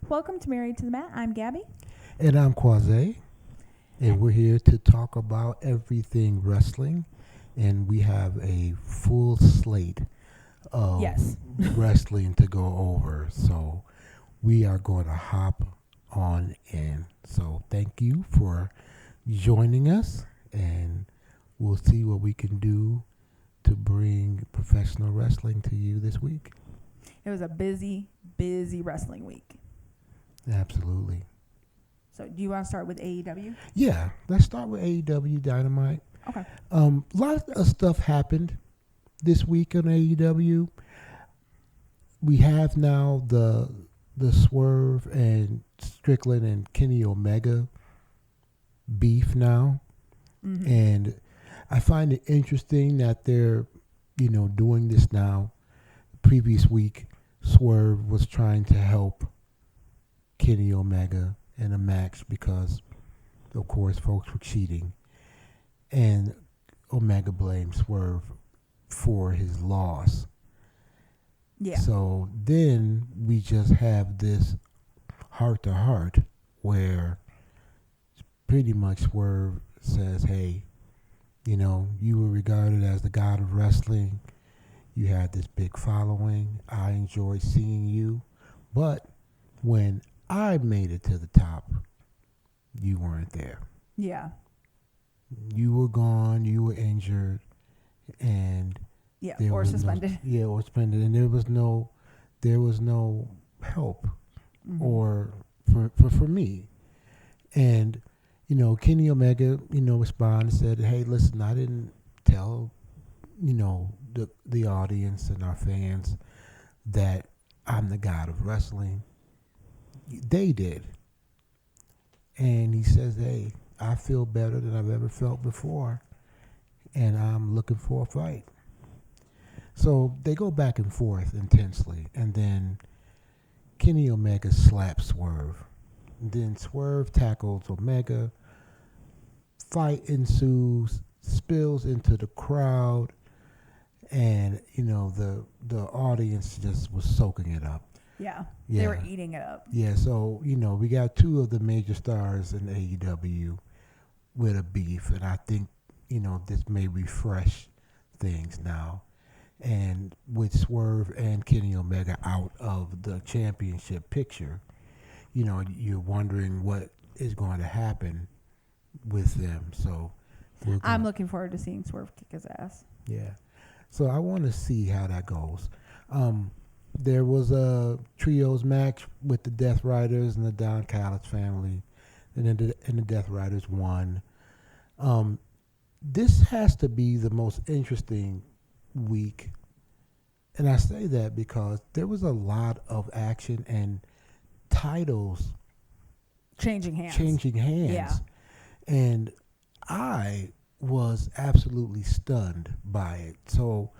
Welcome to Married to the Mat. I'm Gabby. And I'm Quase, and we're here to talk about everything wrestling. And we have a full slate of Yes. wrestling to go over. So we are going to hop on in. So thank you for joining us, and we'll see what we can do to bring professional wrestling to you this week. It was a busy wrestling week. Absolutely. So do you want to start with AEW? Yeah, let's start with AEW Dynamite. Okay. A lot of stuff happened this week on AEW. We have now the Swerve and Strickland and Kenny Omega beef now. Mm-hmm. And I find it interesting that they're, doing this now. Previous week, Swerve was trying to help Kenny Omega in a match because, of course, folks were cheating. And Omega blamed Swerve for his loss. Yeah. So then we just have this heart-to-heart where pretty much Swerve says, hey, you were regarded as the god of wrestling. You had this big following. I enjoyed seeing you. But when I made it to the top, you weren't there. Yeah. You were gone. You were injured, and Yeah. there Or was suspended. or suspended, and there was no help Mm-hmm. or for me. And Kenny Omega, responded and said, "Hey, listen, I didn't tell the audience and our fans that I'm the god of wrestling. They did." And he says, hey, I feel better than I've ever felt before, and I'm looking for a fight. So they go back and forth intensely, and then Kenny Omega slaps Swerve. And then Swerve tackles Omega. Fight ensues, spills into the crowd, and the audience just was soaking it up. Yeah. Yeah. They were eating it up. Yeah, so, we got two of the major stars in AEW with a beef, and I think, this may refresh things now. And with Swerve and Kenny Omega out of the championship picture, you're wondering what is going to happen with them. So I'm looking forward to seeing Swerve kick his ass. Yeah. So I want to see how that goes. There was a trios match with the Death Riders and the Don Callis family, and the Death Riders won. This has to be the most interesting week, and I say that because there was a lot of action and titles Changing hands. Yeah. And I was absolutely stunned by it. So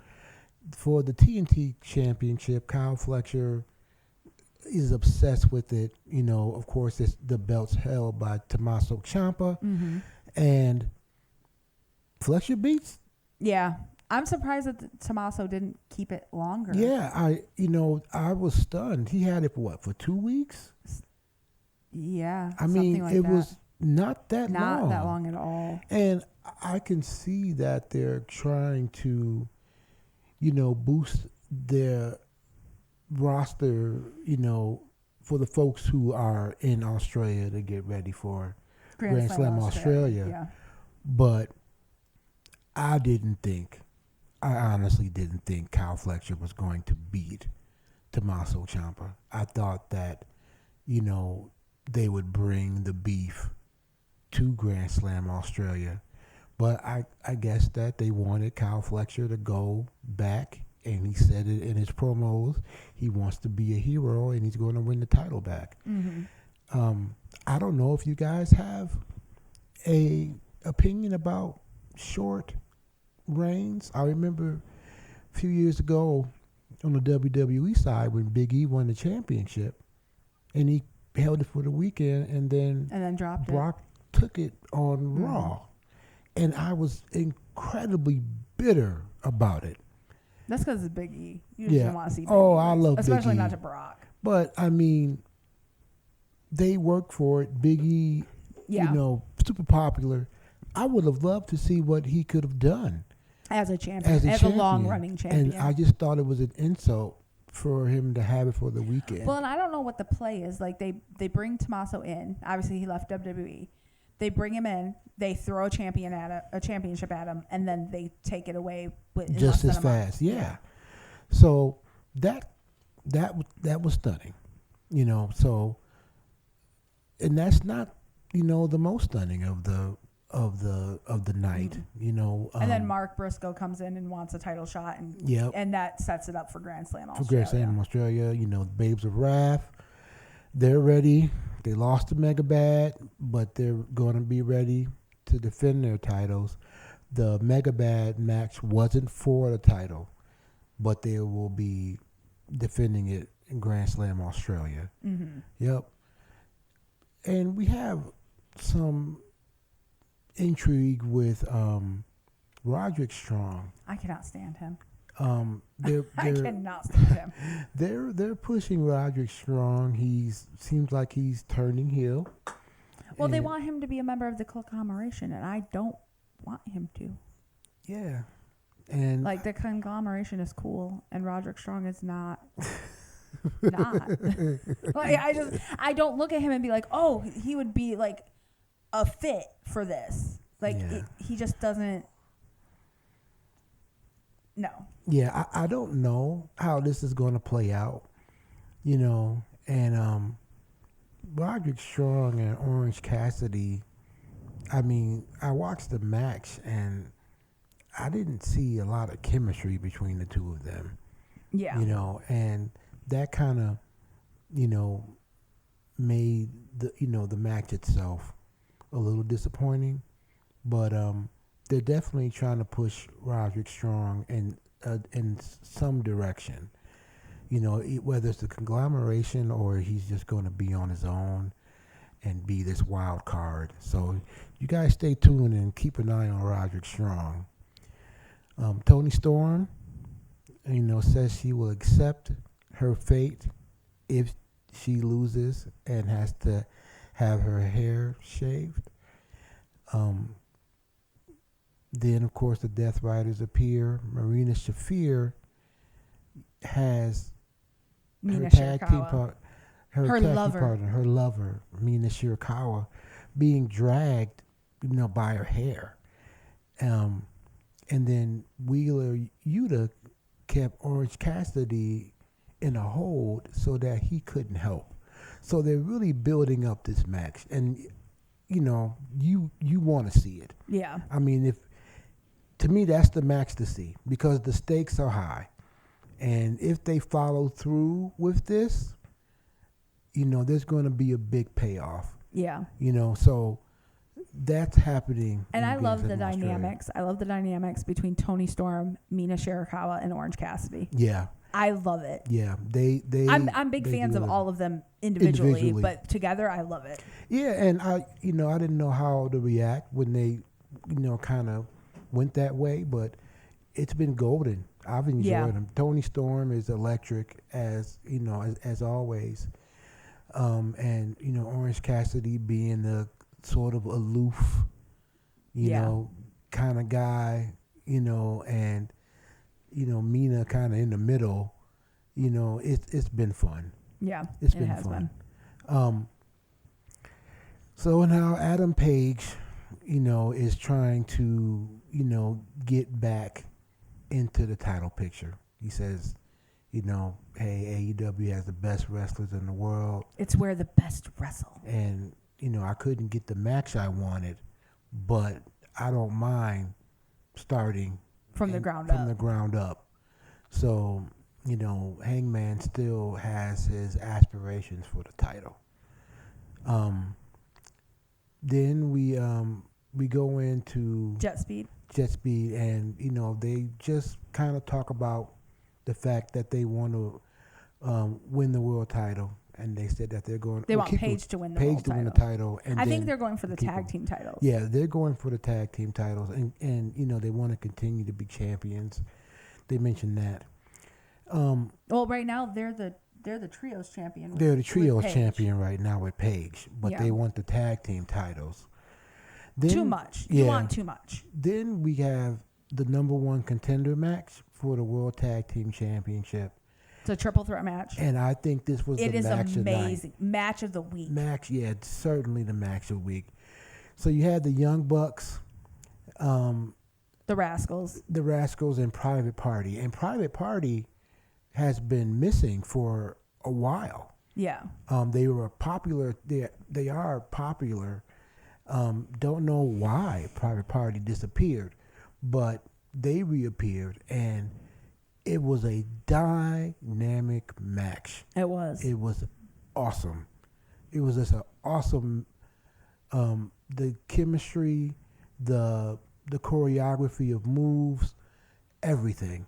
for the TNT Championship, Kyle Fletcher is obsessed with it. Of course, the belt's held by Tommaso Ciampa, Mm-hmm. and Fletcher beats. Yeah. I'm surprised that Tommaso didn't keep it longer. Yeah, I was stunned. He had it for 2 weeks? Yeah. I mean, like it that. was not that long. Not that long at all. And I can see that they're trying to, boost their roster, for the folks who are in Australia to get ready for Grand Slam Australia. Yeah. But I honestly didn't think Kyle Fletcher was going to beat Tommaso Ciampa. I thought that, they would bring the beef to Grand Slam Australia. But I guess that they wanted Kyle Fletcher to go back, and he said it in his promos. He wants to be a hero, and he's going to win the title back. Mm-hmm. I don't know if you guys have a opinion about short reigns. I remember a few years ago on the WWE side when Big E won the championship, and he held it for the weekend, and then dropped Brock took it on Raw. And I was incredibly bitter about it. That's because it's Big E. You just don't want to see Big E. I love Big especially E. not to Brock. But, I mean, they worked for it. Biggie, Yeah. you know, super popular. I would have loved to see what he could have done As a champion. as a As champion. a long-running champion. And I just thought it was an insult for him to have it for the weekend. Well, and I don't know what the play is. Like, they bring Tommaso in. Obviously, he left WWE. They bring him in. They throw a championship at him, and then they take it away with just as fast. Yeah. So that was stunning, you know. So, and that's not, you know, the most stunning of the night, you know. And then Mark Briscoe comes in and wants a title shot, and and that sets it up for Grand Slam Australia. For Grand Slam Australia, you know, the Babes of Wrath, they're ready. They lost to Mega Bad, but they're going to be ready to defend their titles. The Mega Bad match wasn't for the title, but they will be defending it in Grand Slam Australia. Mm-hmm. Yep. And we have some intrigue with Roderick Strong. I cannot stand him. They're I cannot stand him. They're pushing Roderick Strong. Seems like he's turning heel. Well, they want him to be a member of the conglomeration, and I don't want him to. Yeah, and like the conglomeration is cool, and Roderick Strong is not. Not. Like I don't look at him and be like, oh, he would be like a fit for this. Like he just doesn't. No. Yeah, I don't know how this is going to play out, you know, and Roderick Strong and Orange Cassidy, I mean, I watched the match and I didn't see a lot of chemistry between the two of them. Yeah. You know, and that kind of, you know, made the match itself a little disappointing, but they're definitely trying to push Roderick Strong in some direction. You know, whether it's the conglomeration or he's just going to be on his own and be this wild card. So you guys stay tuned and keep an eye on Roderick Strong. Toni Storm, you know, says she will accept her fate if she loses and has to have her hair shaved. Then, of course, the Death Riders appear. Marina Shafir has Mina her tag team Shirakawa. her lover, Mina Shirakawa, being dragged, you know, by her hair. And then Wheeler Yuta kept Orange Cassidy in a hold so that he couldn't help. So they're really building up this match, and you know, you want to see it. Yeah. I mean, to me, that's the match to see because the stakes are high. And if they follow through with this, you know, there's going to be a big payoff. Yeah. You know, so that's happening. And I love the Australia. dynamics. I love the dynamics between Toni Storm, Mina Shirakawa, and Orange Cassidy. Yeah. I love it. Yeah. I'm big fans of all of them individually, but together I love it. Yeah, and I didn't know how to react when they, you know, kind of went that way, but it's been golden. I've enjoyed them. Toni Storm is electric as always. And, you know, Orange Cassidy being the sort of aloof, you know, kind of guy, you know, and, you know, Mina kind of in the middle, you know, it's been fun. Yeah, it's been fun. So now Adam Page, you know, is trying to, you know, get back into the title picture. He says, you know, hey, AEW has the best wrestlers in the world. It's where the best wrestle. And, you know, I couldn't get the match I wanted, but I don't mind starting from the ground up. So, you know, Hangman still has his aspirations for the title. Then we go into Jet Speed, and you know they just kind of talk about the fact that they want to win the world title, and they said that they want Paige to win the title. And I think they're going for the tag team titles. Yeah, they're going for the tag team titles, and you know they want to continue to be champions. They mentioned that. Well, right now they're they're the trios champion. They're the with trios Paige. champion right now with Paige, but Yeah. they want the tag team titles. Then, Too much. You want too much. Then we have the number one contender match for the World Tag Team Championship. It's a triple threat match. And I think this was It the is match of the night. amazing. Match of the week. It's certainly the match of the week. So you had the Young Bucks, The Rascals. the Rascals, and Private Party. And Private Party has been missing for a while. Yeah. They were popular. They are popular. Don't know why Private Party disappeared, but they reappeared, and it was a dynamic match. It was. It was awesome. It was just an awesome. The chemistry, the choreography of moves, everything.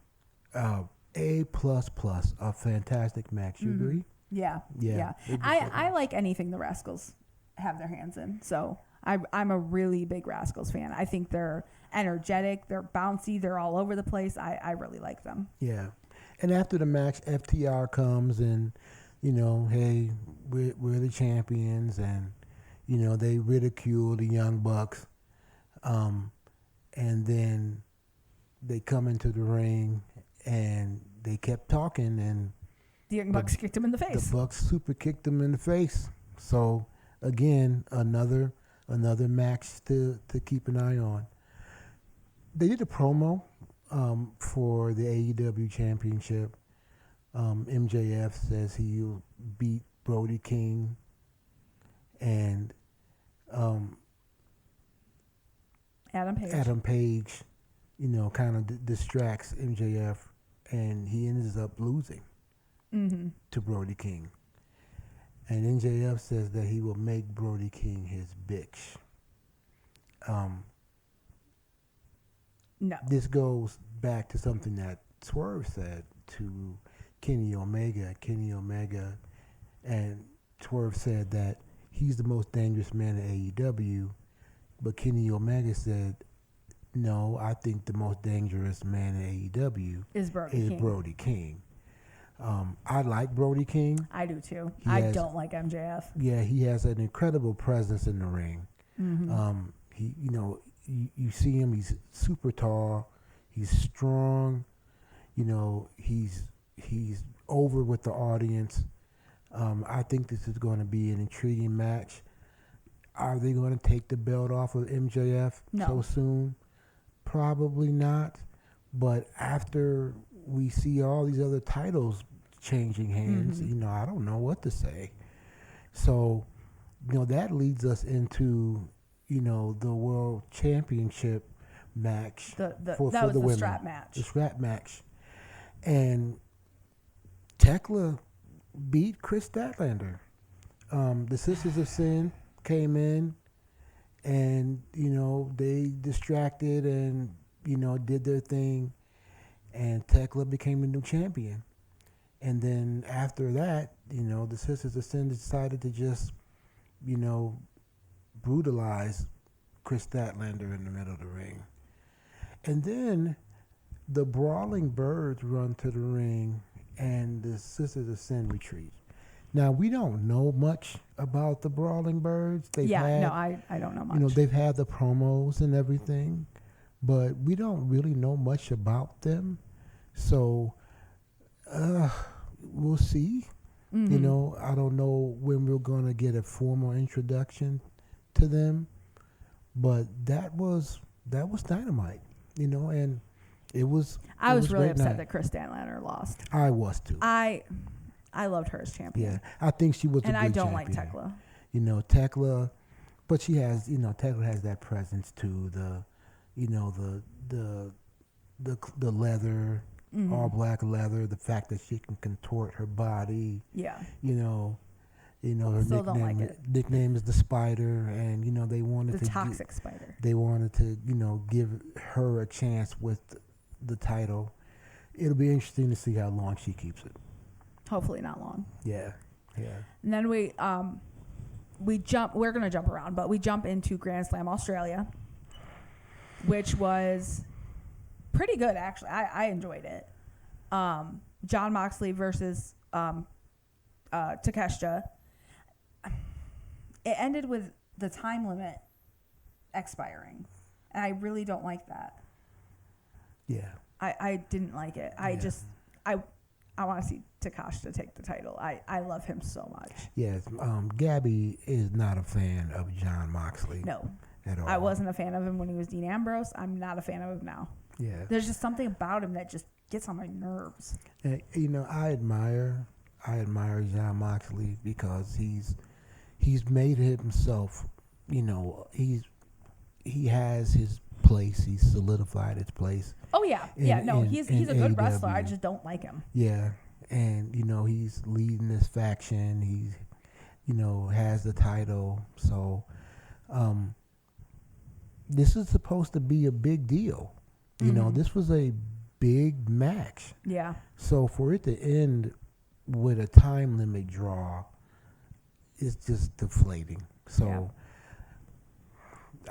A++, a fantastic match. You agree? Yeah. Yeah. Yeah. I like anything the Rascals have their hands in. So I'm a really big Rascals fan. I think they're energetic, they're bouncy, they're all over the place. I really like them. Yeah. And after the match, FTR comes and, hey, we're the champions, and, they ridicule the Young Bucks. And then they come into the ring and they kept talking, and The Young Bucks kicked him in the face. the Bucks super kicked them in the face. So again, another match to keep an eye on. They did a promo for the AEW Championship. MJF says he'll beat Brody King, and Adam Page. kind of distracts MJF, and he ends up losing to Brody King. And MJF says that he will make Brody King his bitch. No. This goes back to something that Swerve said to Kenny Omega. And Swerve said that he's the most dangerous man in AEW, but Kenny Omega said, no, I think the most dangerous man in AEW Is Brody King. I like Brody King. I do too. He don't like MJF. Yeah, he has an incredible presence in the ring. He, you see him. He's super tall. He's strong. He's over with the audience. I think this is going to be an intriguing match. Are they going to take the belt off of MJF so soon? Probably not. But after we see all these other titles changing hands, I don't know what to say. So, that leads us into, the World Championship match for the women. Strap match. The strap match. And Tekla beat Chris Statlander. The Sisters of Sin came in, and, they distracted and, did their thing, and Tekla became the new champion. And then after that, the Sisters of Sin decided to just, brutalize Chris Statlander in the middle of the ring. And then the Brawling Birds run to the ring, and the Sisters of Sin retreat. Now, we don't know much about the Brawling Birds. I don't know much. They've had the promos and everything, but we don't really know much about them. So, we'll see. I don't know when we're going to get a formal introduction to them, but that was Dynamite, and it was. I was really upset night. that Chris Statlander lost. I was too. I loved her as champion. Yeah, I think she was. And a good I don't champion. like Tekla. Tekla, but she has, Tekla has that presence too. The leather, all black leather. The fact that she can contort her body. Yeah. Her Still don't like it. nickname is the Spider, and they wanted The toxic spider. They wanted to, give her a chance with the title. It'll be interesting to see how long she keeps it. Hopefully not long. Yeah. And then we jump. We're gonna jump around, but we jump into Grand Slam Australia, which was pretty good actually. I enjoyed it. John Moxley versus Takeshita. It ended with the time limit expiring, and I really don't like that. Yeah. I didn't like it. I want to see Takeshita take the title. I love him so much. Yes. Gabby is not a fan of Jon Moxley. No. At all. I wasn't a fan of him when he was Dean Ambrose. I'm not a fan of him now. Yeah. There's just something about him that just gets on my nerves. And, I admire Jon Moxley because he's made himself, he has his place. He's solidified his place. Oh yeah. He's a good wrestler. I just don't like him. Yeah. And he's leading this faction. He's has the title. So this is supposed to be a big deal. This was a big match. Yeah. So for it to end with a time limit draw is just deflating. So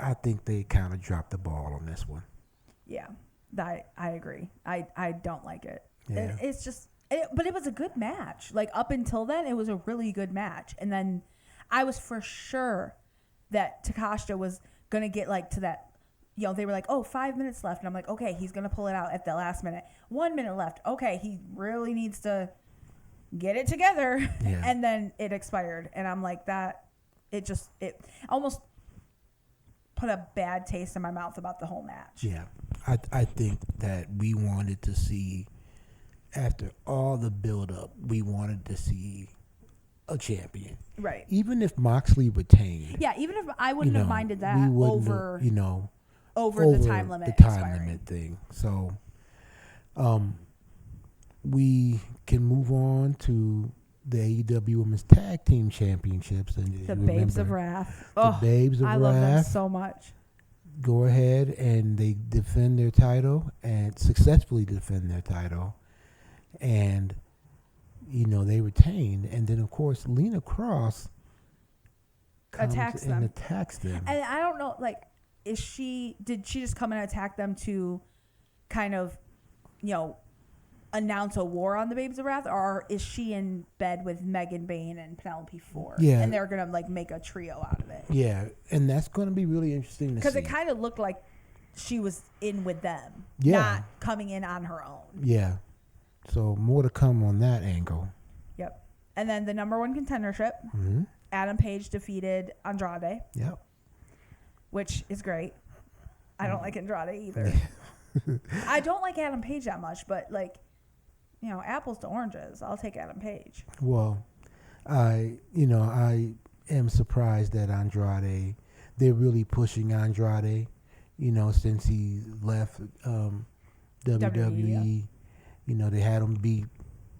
I think they kind of dropped the ball on this one. Yeah, I agree. I don't like it. Yeah. It's just, but it was a good match. Like up until then, it was a really good match. And then I was for sure that Takeshita was going to get like to that, they were like, 5 minutes left. And I'm like, okay, he's going to pull it out at the last minute. 1 minute left. Okay, he really needs to get it together. Yeah. And then it expired. And I'm like, it almost put a bad taste in my mouth about the whole match. Yeah. I think that we wanted to see, after all the build-up, we wanted to see a champion. Right. Even if Moxley retained. Yeah, even if I wouldn't have minded that over the time limit. The time limit thing. So we can move on to the AEW Women's Tag Team Championships. And the Babes of Wrath. The Babes of Wrath. I love them so much. Go ahead and they defend their title and successfully defend their title. And, they retain. And then, of course, Lena Cross attacks them. And I don't know, did she just come and attack them to kind of, announce a war on the Babes of Wrath, or is she in bed with Megan Bayne and Penelope Ford? Yeah. And they're going to make a trio out of it. Yeah. And that's going to be really interesting to see. Because it kind of looked like she was in with them. Yeah. Not coming in on her own. Yeah. So more to come on that angle. Yep. And then the number one contendership, Adam Page defeated Andrade. Yep. Which is great. I don't like Andrade either. I don't like Adam Page that much, but apples to oranges. I'll take Adam Page. Well, I am surprised that Andrade, they're really pushing Andrade, since he left WWE. Yeah. They had him beat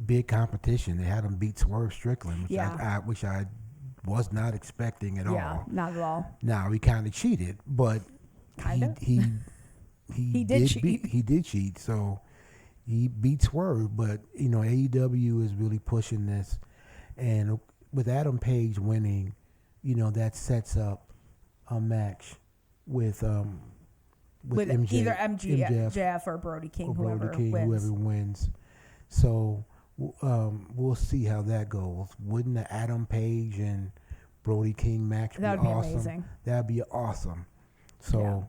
big competition. They had him beat Swerve Strickland, which I was not expecting at all. Yeah, not at all. Now, he kind of cheated, but he did cheat. So he beat Swerve, but AEW is really pushing this, and with Adam Page winning, that sets up a match with MJ, either MJF or Brody King, whoever wins. So we'll see how that goes. Wouldn't the Adam Page and Brody King match be awesome? That'd be amazing. That'd be awesome. So,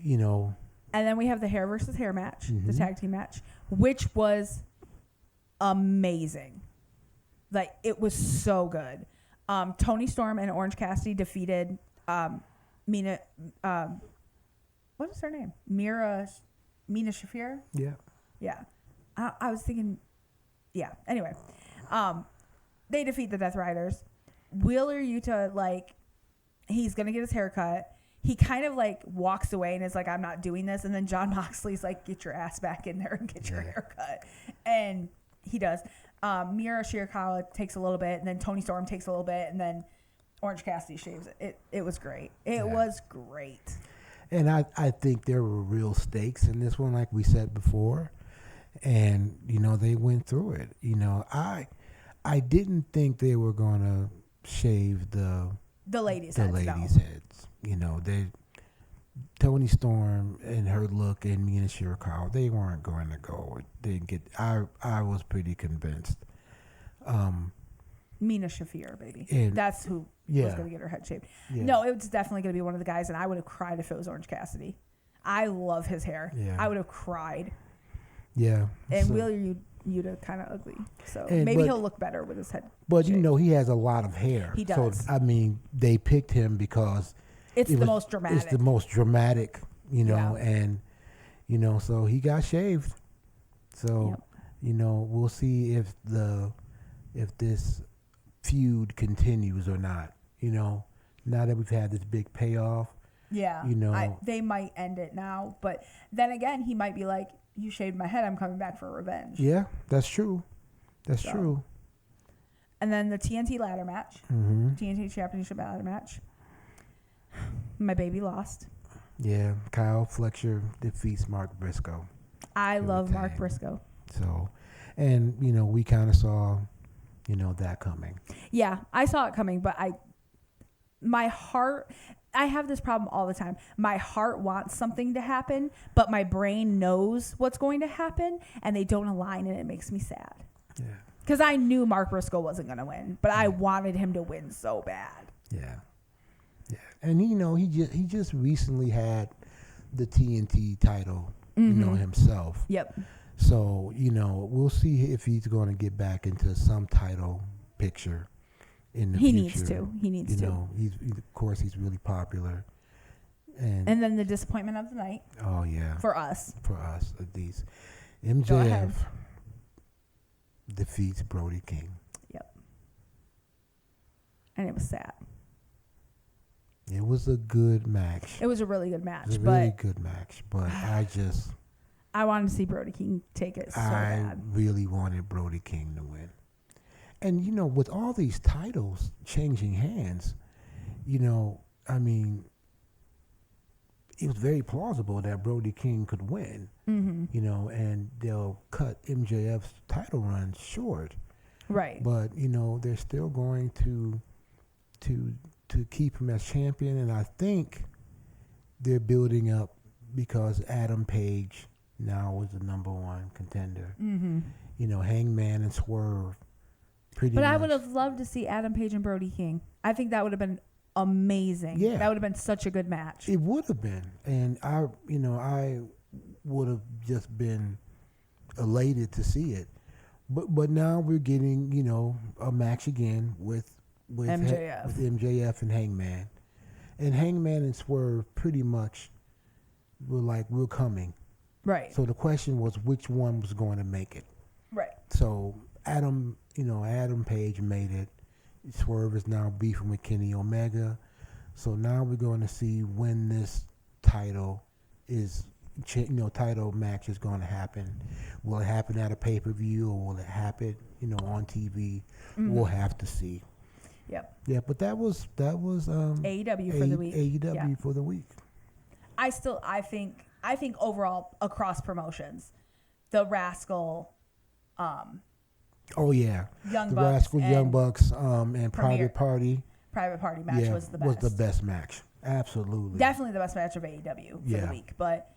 And then we have the hair versus hair match, the tag team match, which was amazing. It was so good. Toni Storm and Orange Cassidy defeated Mina. What is her name? Mina Shafir? Yeah. Yeah. I was thinking, yeah. Anyway, they defeat the Death Riders. Wheeler Yuta, he's going to get his hair cut. He kind of walks away and is like, I'm not doing this. And then Jon Moxley's like, get your ass back in there and get your hair cut. And he does. Mira Shirakawa takes a little bit, and then Toni Storm takes a little bit, and then Orange Cassidy shaves it. It was great. It was great. And I think there were real stakes in this one, like we said before. And, they went through it. I didn't think they were going to shave the ladies' heads. Toni Storm and her look and Mina Shirakawa, they weren't going to go. I was pretty convinced. Mina Shafir, baby. And- That's who was Yeah. going to get her head shaved. Yeah. No, it's definitely going to be one of the guys, and I would have cried if it was Orange Cassidy. I love his hair. Yeah. I would have cried. Yeah. And So- Wheeler Yuta kind of ugly, so And- maybe but- he'll look better with his head. But you shaved. know, he has a lot of hair. He does. So I mean, they picked him because It's it the was- most dramatic. It's the most dramatic, you know, Yeah. and you know, so he got shaved. So Yep. you know, we'll see if this feud continues or not. You know, now that we've had this big payoff. Yeah, You know. they might end it now, but then again, he might be like, "You shaved my head. I'm coming back for revenge." Yeah, that's true. That's So. true. And then the TNT ladder match, Mm-hmm. TNT Championship ladder match. My baby lost. Yeah, Kyle Fletcher defeats Mark Briscoe. I Good love Mark thing. Briscoe. So, and you know, we kind of saw, you know, that coming. Yeah, I saw it coming, but my heart, I have this problem all the time. My heart wants something to happen, but my brain knows what's going to happen, and they don't align, and it makes me sad. Yeah. Because I knew Mark Briscoe wasn't going to win, but I wanted him to win so bad. Yeah. Yeah. And you know, he just recently had the TNT title, you know, himself. Yep. So, you know, we'll see if he's going to get back into some title picture in the He future. needs to. He needs You to. know, of course he's really popular. And And then the disappointment of the night oh yeah. for us. For us at least. Go ahead. MJF defeats Brody King. Yep. And it was sad. It was a good match. It was a really good It match, was a really but good match, but I wanted to see Brody King take it so I bad. really wanted Brody King to win. And you know, with all these titles changing hands, you know, I mean, it was very plausible that Brody King could win. Mm-hmm. You know, and they'll cut MJF's title run short. Right. But you know, they're still going to keep him as champion, and I think they're building up because Adam Page now is the number one contender. Mm-hmm. You know, Hangman and Swerve. Pretty But much. I would have loved to see Adam Page and Brody King. I think that would have been amazing. Yeah. That would have been such a good match. It would have been, and I would have just been elated to see it. But now we're getting, you know, a match again with MJF. with MJF and Hangman, and Hangman and Swerve pretty much were like, we're coming. Right. So the question was which one was going to make it. Right. So Adam Page made it. Swerve is now beefing with Kenny Omega. So now we're going to see when this title match is going to happen. Will it happen at a pay-per-view or will it happen, you know, on TV? We'll have to see. Yep. Yeah, but that was AEW for the week. AEW Yeah. for the week. I think overall across promotions, the Rascal, Oh yeah, Young the Bucks Rascal Young and Bucks and Premier Private Party. Private Party match was the best. Was the best match. Absolutely. Definitely the best match of AEW for Yeah. the week. But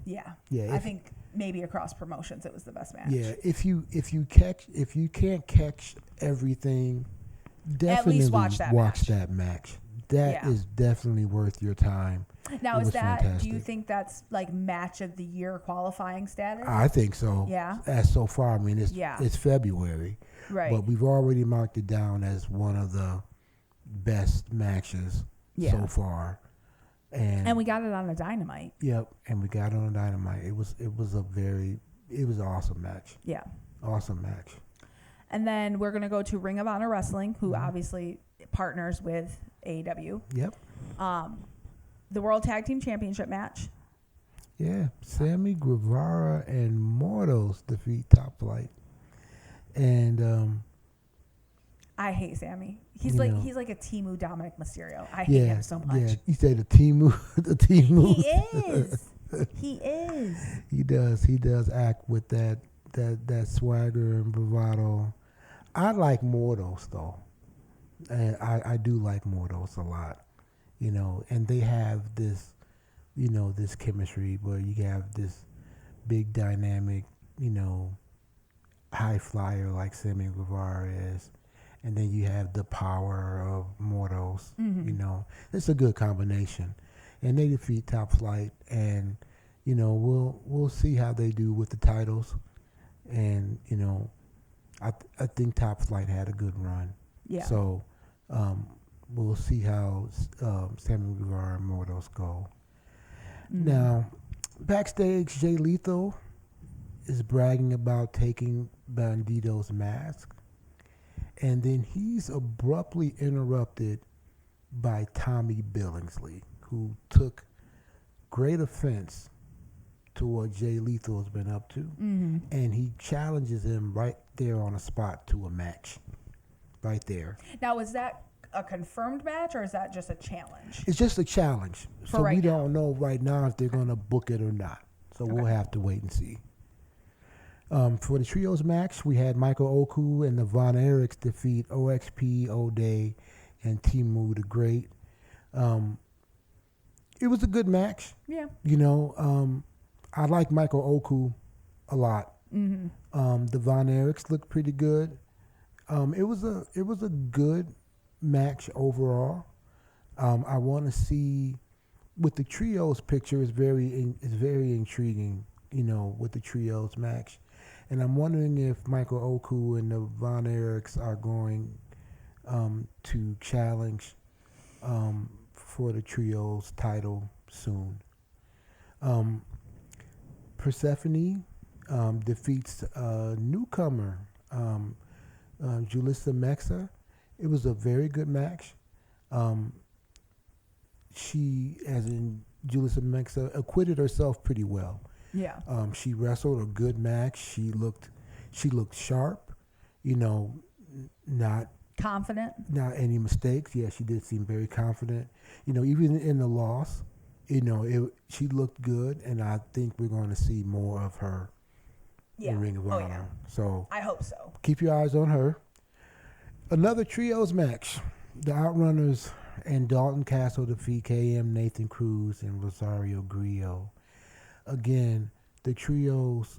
yeah, Yeah, I think maybe across promotions it was the best match. Yeah, if you can't catch everything, definitely watch that match. That is Yeah. definitely worth your time. Now It is was that? Do you fantastic. think that's like match of the year qualifying status? I think so. Yeah. As so far, I mean, Yeah. it's February, Right. but we've already marked it down as one of the best matches Yeah. so far. And we got it on a Dynamite. Yep, and we got it on Dynamite. It was an awesome match. Yeah. Awesome match. And then we're gonna go to Ring of Honor Wrestling, who Mm-hmm. obviously partners with AEW. Yep. The World Tag Team Championship match. Yeah, Sammy Guevara and Mortals defeat Top Flight, and I hate Sammy. He's You like know. he's like a Timu Dominic Mysterio. I hate him so much. yeah. You say the Timu, the Timu. He is. He is. He does act with that swagger and bravado. I like Mortals though, and I do like Mortals a lot, you know. And they have this, you know, this chemistry where you have this big dynamic, you know, high flyer like Sammy Guevara is, and then you have the power of Mortals. You know, it's a good combination, and they defeat Top Flight, and you know we'll see how they do with the titles, and you know, I think Top Flight had a good run. Yeah. So we'll see how Sammy Guevara and Mortals go. Now, backstage, Jay Lethal is bragging about taking Bandito's mask, and then he's abruptly interrupted by Tommy Billingsley, who took great offense to what Jay Lethal has been up to, and he challenges him right there on the spot to a match, right there. Now, is that a confirmed match or is that just a challenge? It's just a challenge, For so right we now. don't know right now if they're going to book it or not. So we'll Okay. have to wait and see. For the trios match, we had Michael Oku and the Von Erichs defeat OXP, O'Day, and Timu the Great. It was a good match. Yeah. You know, I like Michael Oku a lot. The Von Erichs looked pretty good. It was a good match overall. I want to see with the trios picture is very intriguing. You know, with the trios match, and I'm wondering if Michael Oku and the Von Erichs are going to challenge for the trios title soon. Persephone defeats a newcomer, Julissa Mexa. It was a very good match. She, as in Julissa Mexa, acquitted herself pretty well. Yeah. She wrestled a good match. She looked sharp. You know, not Confident. any mistakes. Yeah, she did seem very confident. You know, even in the loss, you know, she looked good, and I think we're going to see more of her Yeah. in Ring of Oh, Honor. yeah. So I hope so. keep your eyes on her. Another trios match. The Outrunners and Dalton Castle defeat KM, Nathan Cruz, and Rosario Grillo. Again, the trios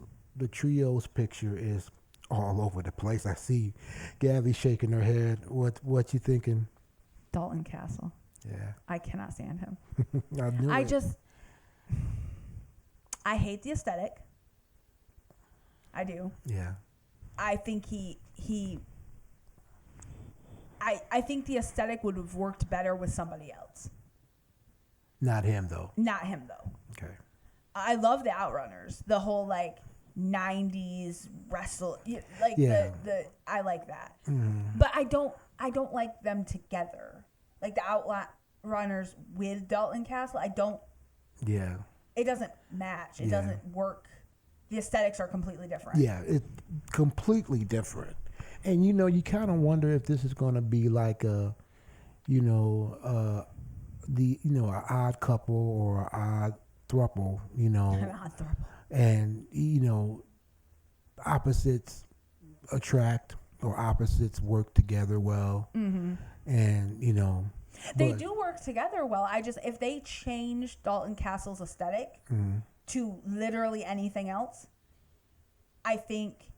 picture is all over the place. I see Gabby shaking her head. What you thinking? Dalton Castle. Yeah. I cannot stand him. I knew it. I hate the aesthetic. I do. Yeah. I think I think the aesthetic would have worked better with somebody else. Not him though. Not him though. Okay. I love the Outrunners. The whole like 90s wrestle like Yeah. the I like that. But I don't like them together. Like the Outrunners with Dalton Castle, Yeah. it doesn't match. It Yeah. doesn't work. The aesthetics are completely different. Yeah, it's completely different. And you know, you kind of wonder if this is going to be like a, you know, an odd couple or an odd throuple, you know, and you know, opposites attract or opposites work together well, and you know, They but- do work together well. If they change Dalton Castle's aesthetic to literally anything else, I think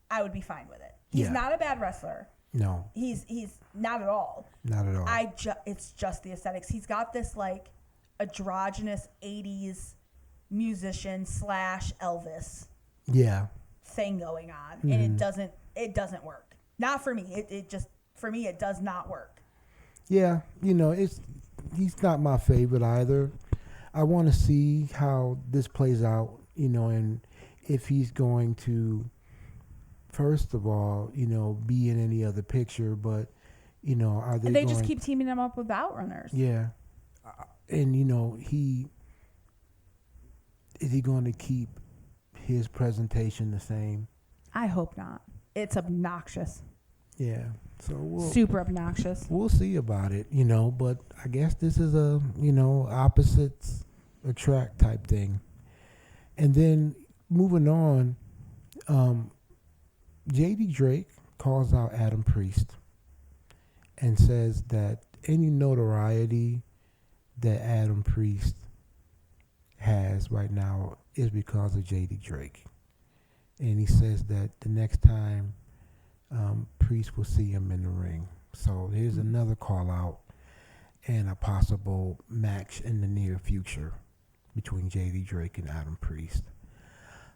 I would be fine with it. He's Yeah. not a bad wrestler. No, He's not at all. not at all. It's just the aesthetics. He's got this like androgynous 80s musician / Elvis Yeah, thing going on, and it doesn't work. Not for me. It just for me it does not work. yeah. You know, he's not my favorite either. I want to see how this plays out. You know, and if he's going to, first of all, you know, be in any other picture, but you know, are they? And they going, just keep teaming him up with Outrunners. Yeah, and you know, is he going to keep his presentation the same? I hope not. It's obnoxious. Yeah. So Super obnoxious. we'll see about it, you know. But I guess this is a, you know, opposites attract type thing. And then moving on, J.D. Drake calls out Adam Priest and says that any notoriety that Adam Priest has right now is because of J.D. Drake. and he says that the next time Priest will see him in the ring. So here's another call out and a possible match in the near future between J.D. Drake and Adam Priest.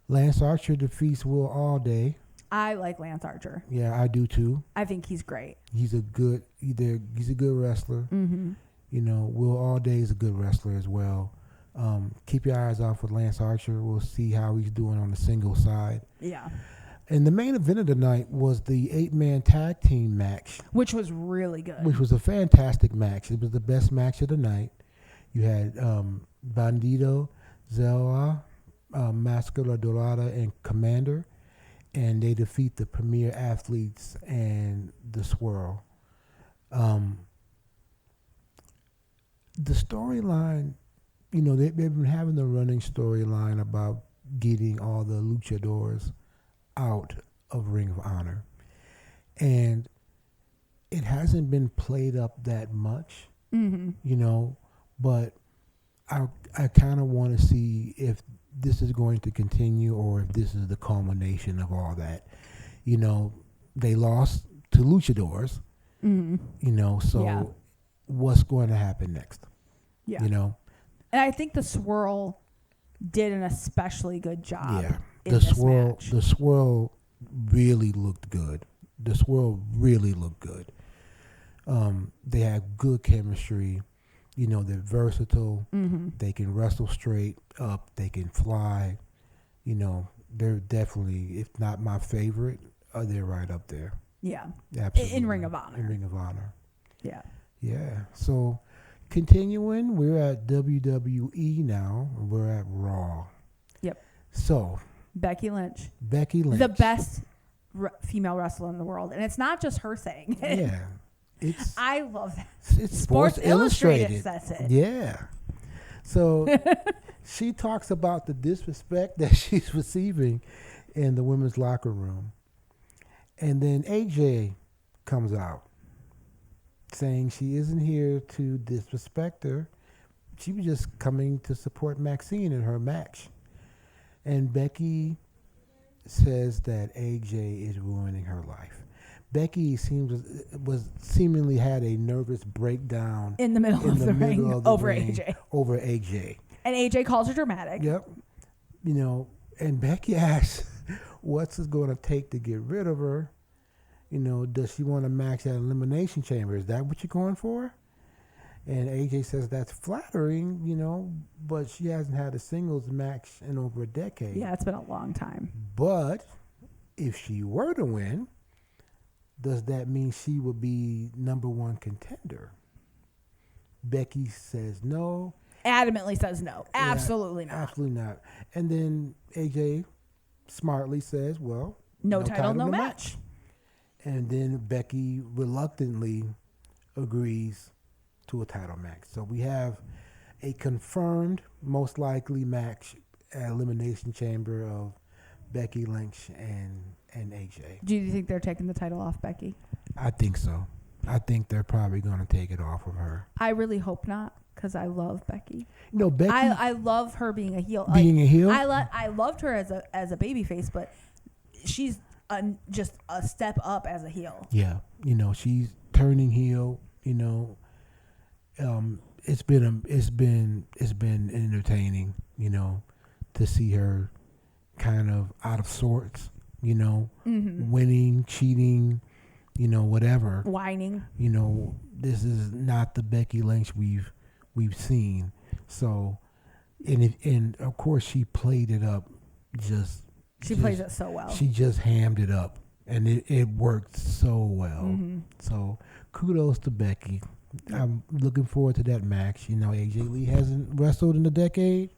Lance Archer defeats Will Allday. I like Lance Archer. Yeah, I do too. I think he's great. He's a good wrestler. Mm-hmm. You know, Will Allday is a good wrestler as well. Keep your eyes out for Lance Archer. We'll see how he's doing on the single side. Yeah. And the main event of the night was the 8-man tag team match, Which was really good. which was a fantastic match. It was the best match of the night. You had Bandito, Zelwa, Mascara Dorada, and Commander, and they defeat the Premier Athletes and the Swirl. The storyline, you know, they've been having the running storyline about getting all the luchadors out of Ring of Honor, and it hasn't been played up that much, you know, but I kind of want to see if this is going to continue or if this is the culmination of all that. You know, they lost to luchadors, you know, so what's going to happen next? Yeah. You know? And I think the Swirl did an especially good job. Yeah. In The this Swirl match. the Swirl really looked good. The Swirl really looked good. They have good chemistry. You know, they're versatile. They can wrestle straight up. They can fly. You know, they're definitely, if not my favorite, they're right up there. Yeah. Absolutely. In Ring of Honor. In Ring of Honor. Yeah. Yeah. So, continuing, we're at WWE now. We're at Raw. Yep. So, Becky Lynch. Becky Lynch. The best female wrestler in the world. And it's not just her saying it. Yeah. It's I love that. it's Sports Illustrated says it. Yeah. So she talks about the disrespect that she's receiving in the women's locker room. And then AJ comes out saying she isn't here to disrespect her. She was just coming to support Maxine in her match. And Becky says that AJ is ruining her life. Becky seemingly had a nervous breakdown In the middle of the ring over AJ. Over AJ. And AJ calls her dramatic. Yep. You know, and Becky asks, what's it going to take to get rid of her? You know, does she want a match at Elimination Chamber? Is that what you're going for? And AJ says that's flattering, you know, but she hasn't had a singles match in over a decade. Yeah, it's been a long time. But if she were to win, does that mean she would be number one contender? Becky says no. Adamantly says no. Absolutely not. Absolutely not. And then AJ smartly says, well, No title, no match. And then Becky reluctantly agrees to a title match. So we have a confirmed, most likely match at Elimination Chamber of Becky Lynch and AJ. Do you think they're taking the title off Becky? I think so. I think they're probably going to take it off of her. I really hope not, because I love Becky. No, Becky I love her being a heel. being a heel. I loved her as a babyface, but she's just a step up as a heel. Yeah, you know, she's turning heel. You know, it's been entertaining. You know, to see her kind of out of sorts. You know, winning, cheating. You know, whatever. Whining. You know, this is not the Becky Lynch we've seen. So, and of course she played it up. She plays it so well. She just hammed it up, and it worked so well. So kudos to Becky. I'm looking forward to that match. You know, AJ Lee hasn't wrestled in a decade.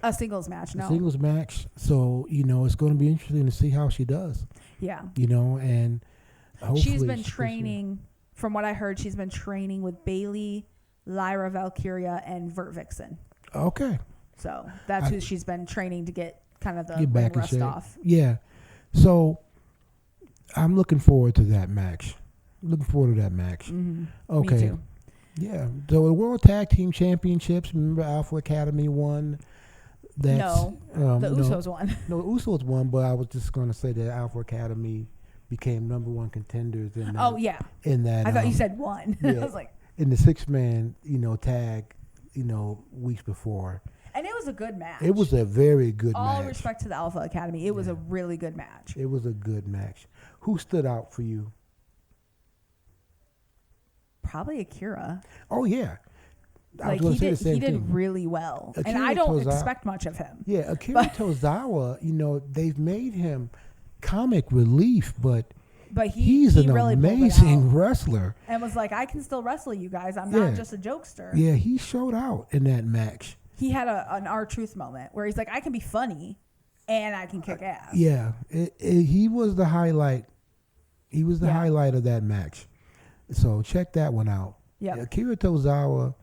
A singles match, no. A singles match. So, you know, it's going to be interesting to see how she does. Yeah. You know, and hopefully she's been training, from what I heard, she's been training with Bayley, Lyra Valkyria, and Vert Vixen. Okay. So that's who she's been training to get kind of the Get back in rust shape. off. Yeah. So I'm looking forward to that match. Okay. Me too. Yeah. So the World Tag Team Championships, remember Alpha Academy won That's, No, the Usos won. No, Usos won, but I was just going to say that Alpha Academy became number one contenders in that. Oh yeah, In that, I thought you said one. yeah. I was like, in the 6-man, tag, weeks before. and it was a good match. It was a very good All match. respect to the Alpha Academy. It was a really good match. It was a good match. Who stood out for you? Probably Akira. Oh yeah, I was Like going he to say the did, same he did thing. really well, and Akira I don't Tozawa- expect much of him. Yeah, Akira Tozawa. They've made him comic relief, but But he's he an really pulled it amazing out wrestler. and was like, I can still wrestle you guys. I'm Yeah. not just a jokester. Yeah, he showed out in that match. He had an R-Truth moment where he's like, I can be funny and I can kick ass. Yeah, he was the highlight. He was the Yeah. highlight of that match. So check that one out. Yep. Akira Tozawa,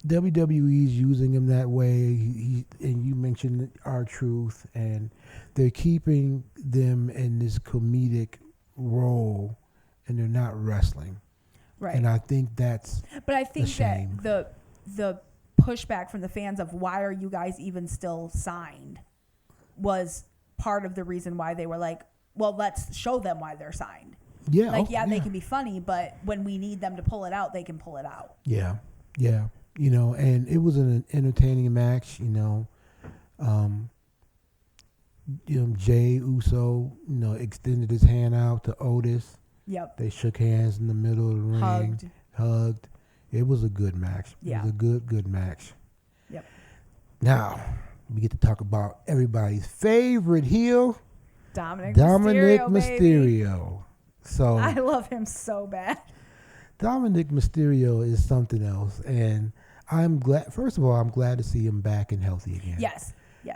WWE's using him that way. And you mentioned R-Truth, and they're keeping them in this comedic role, and they're not wrestling. Right. And I think that's But I think shame. that the pushback from the fans of why are you guys even still signed was part of the reason why they were like, well, let's show them why they're signed. yeah, Like, oh, they can be funny, but when we need them to pull it out, they can pull it out. Yeah, yeah. And it was an entertaining match. Jay Uso, extended his hand out to Otis. Yep. They shook hands in the middle of the ring. Hugged. It was a good match. Yeah. It was a good match. Yep. Now, we get to talk about everybody's favorite heel, Dominic Mysterio. Mysterio. So I love him so bad. Dominic Mysterio is something else, and I'm glad. First of all, I'm glad to see him back and healthy again. Yes.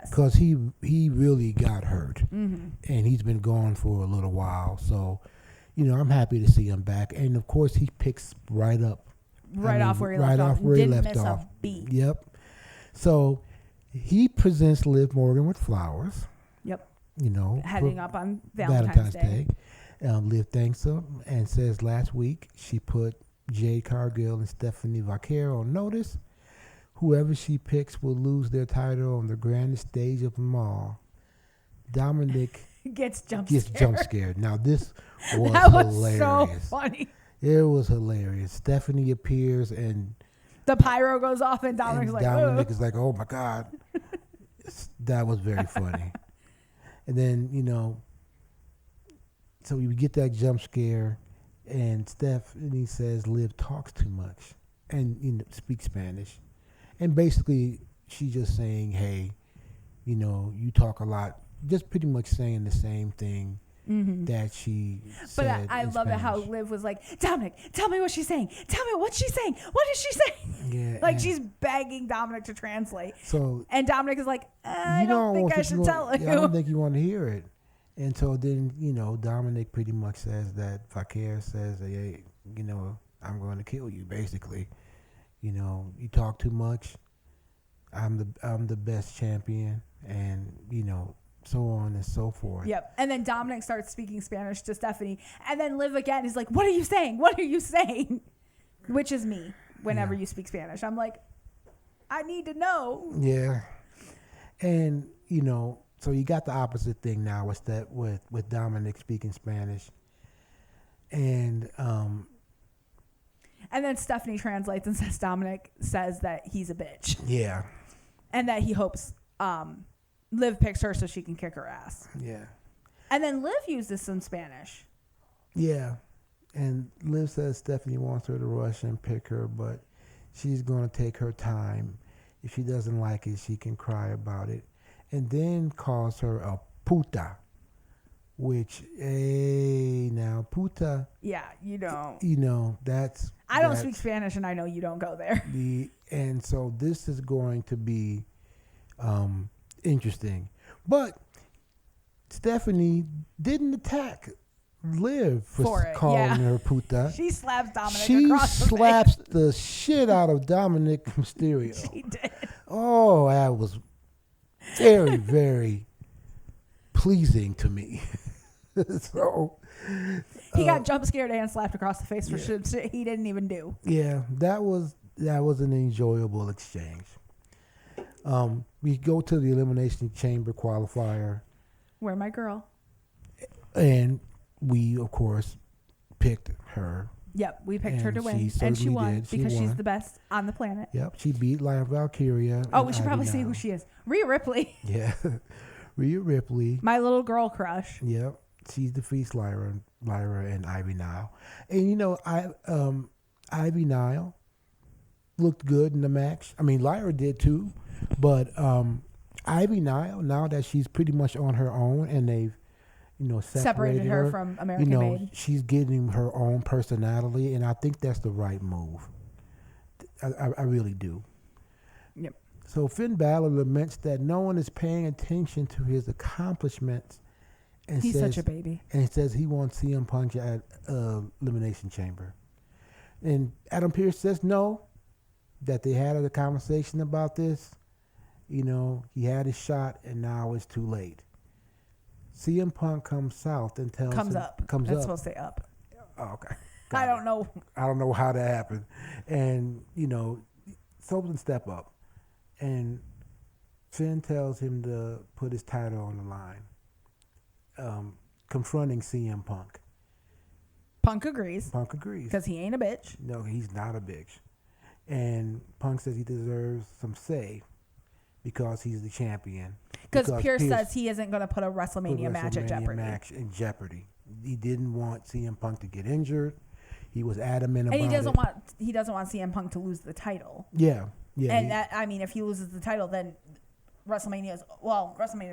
Because he really got hurt, Mm-hmm. and he's been gone for a little while. So, I'm happy to see him back, and of course, he picks right up, Off where he right left off off. where he Didn't left miss off. a beat. Yep. So he presents Liv Morgan with flowers. Yep. for Heading up on Valentine's Day. Liv thanks him and says last week she put Jade Cargill and Stephanie Vaquero on notice. Whoever she picks will lose their title on the grandest stage of them all. Dominic Gets jump scared. Now this was That was hilarious. so funny. It was hilarious. Stephanie appears and The pyro goes off and Dominic's like, Dominic "Ugh." is like, "Oh my God." That was very funny. And then, so we get that jump scare, and Stephanie says Liv talks too much and speaks Spanish. And basically, she's just saying, hey, you talk a lot. Just pretty much saying the same thing that she But said I in love it how Spanish. Liv was like, Dominic, tell me what she's saying. Tell me what she's saying. What is she saying? Yeah, Like and she's begging Dominic to translate. so And Dominic is like, I you don't think I want- should tell you. I don't think you want to hear it. And so then, Dominic pretty much says that Vaquer says, hey, I'm going to kill you, basically. You talk too much. I'm the best champion, and so on and so forth. Yep. And then Dominic starts speaking Spanish to Stephanie. And then Liv again is like, what are you saying? What are you saying? Which is me whenever you speak Spanish. I'm like, I need to know. Yeah. And, so you got the opposite thing now with Dominic speaking Spanish. And then Stephanie translates and says Dominic says that he's a bitch. yeah. And that he hopes Liv picks her so she can kick her ass. Yeah. And then Liv uses some Spanish. Yeah. And Liv says Stephanie wants her to rush and pick her, but she's going to take her time. If she doesn't like it, she can cry about it. And then calls her a puta, which, now, puta, Yeah, you don't. that's... I don't that's speak Spanish, and I know you don't go there. And so this is going to be interesting. But Stephanie didn't attack Liv for it, calling yeah. her puta. She slaps Dominic She across the slaps the shit out of Dominic Mysterio. face. She did. Oh, that was very, very pleasing to me. So He got jump scared and slapped across the face for shit he didn't even do. yeah, that was an enjoyable exchange. We go to the Elimination Chamber qualifier, Where my girl? and we, of course, picked her. Yep, we picked her And to win, she and she certainly won did. She because she's won. the best on the planet. Yep, she beat Lyra Valkyria. Oh, and we should probably Ivy say who Nile. she is. Rhea Ripley, Yeah, Rhea Ripley. my little girl crush. Yep, she defeats Lyra and Ivy Nile. And you know, Ivy Nile looked good in the match. I mean, Lyra did too, but Ivy Nile, now that she's pretty much on her own and they've, you know, separated her from American you know, Made. she's getting her own personality, and I think that's the right move. I really do. Yep. So Finn Balor laments that no one is paying attention to his accomplishments, and He's says, such a baby. and says he wants CM Punk at Elimination Chamber. And Adam Pearce says no, that they had a conversation about this. You know, he had his shot, and now it's too late. CM Punk comes south and tells Comes him, up. Comes That's up. supposed to say up. Oh, okay. I don't know. I don't know how that happened. And, you know, something step up. And Finn tells him to put his title on the line, confronting CM Punk. Punk agrees Punk agrees. because he ain't a bitch. No, he's not a bitch. And Punk says he deserves some say because he's the champion. Because Pierce says he isn't going to put a WrestleMania match at jeopardy. Match in jeopardy. He didn't want CM Punk to get injured. He was adamant about it. And he doesn't want CM Punk to lose the title. Yeah. And that, I mean, if he loses the title, then WrestleMania's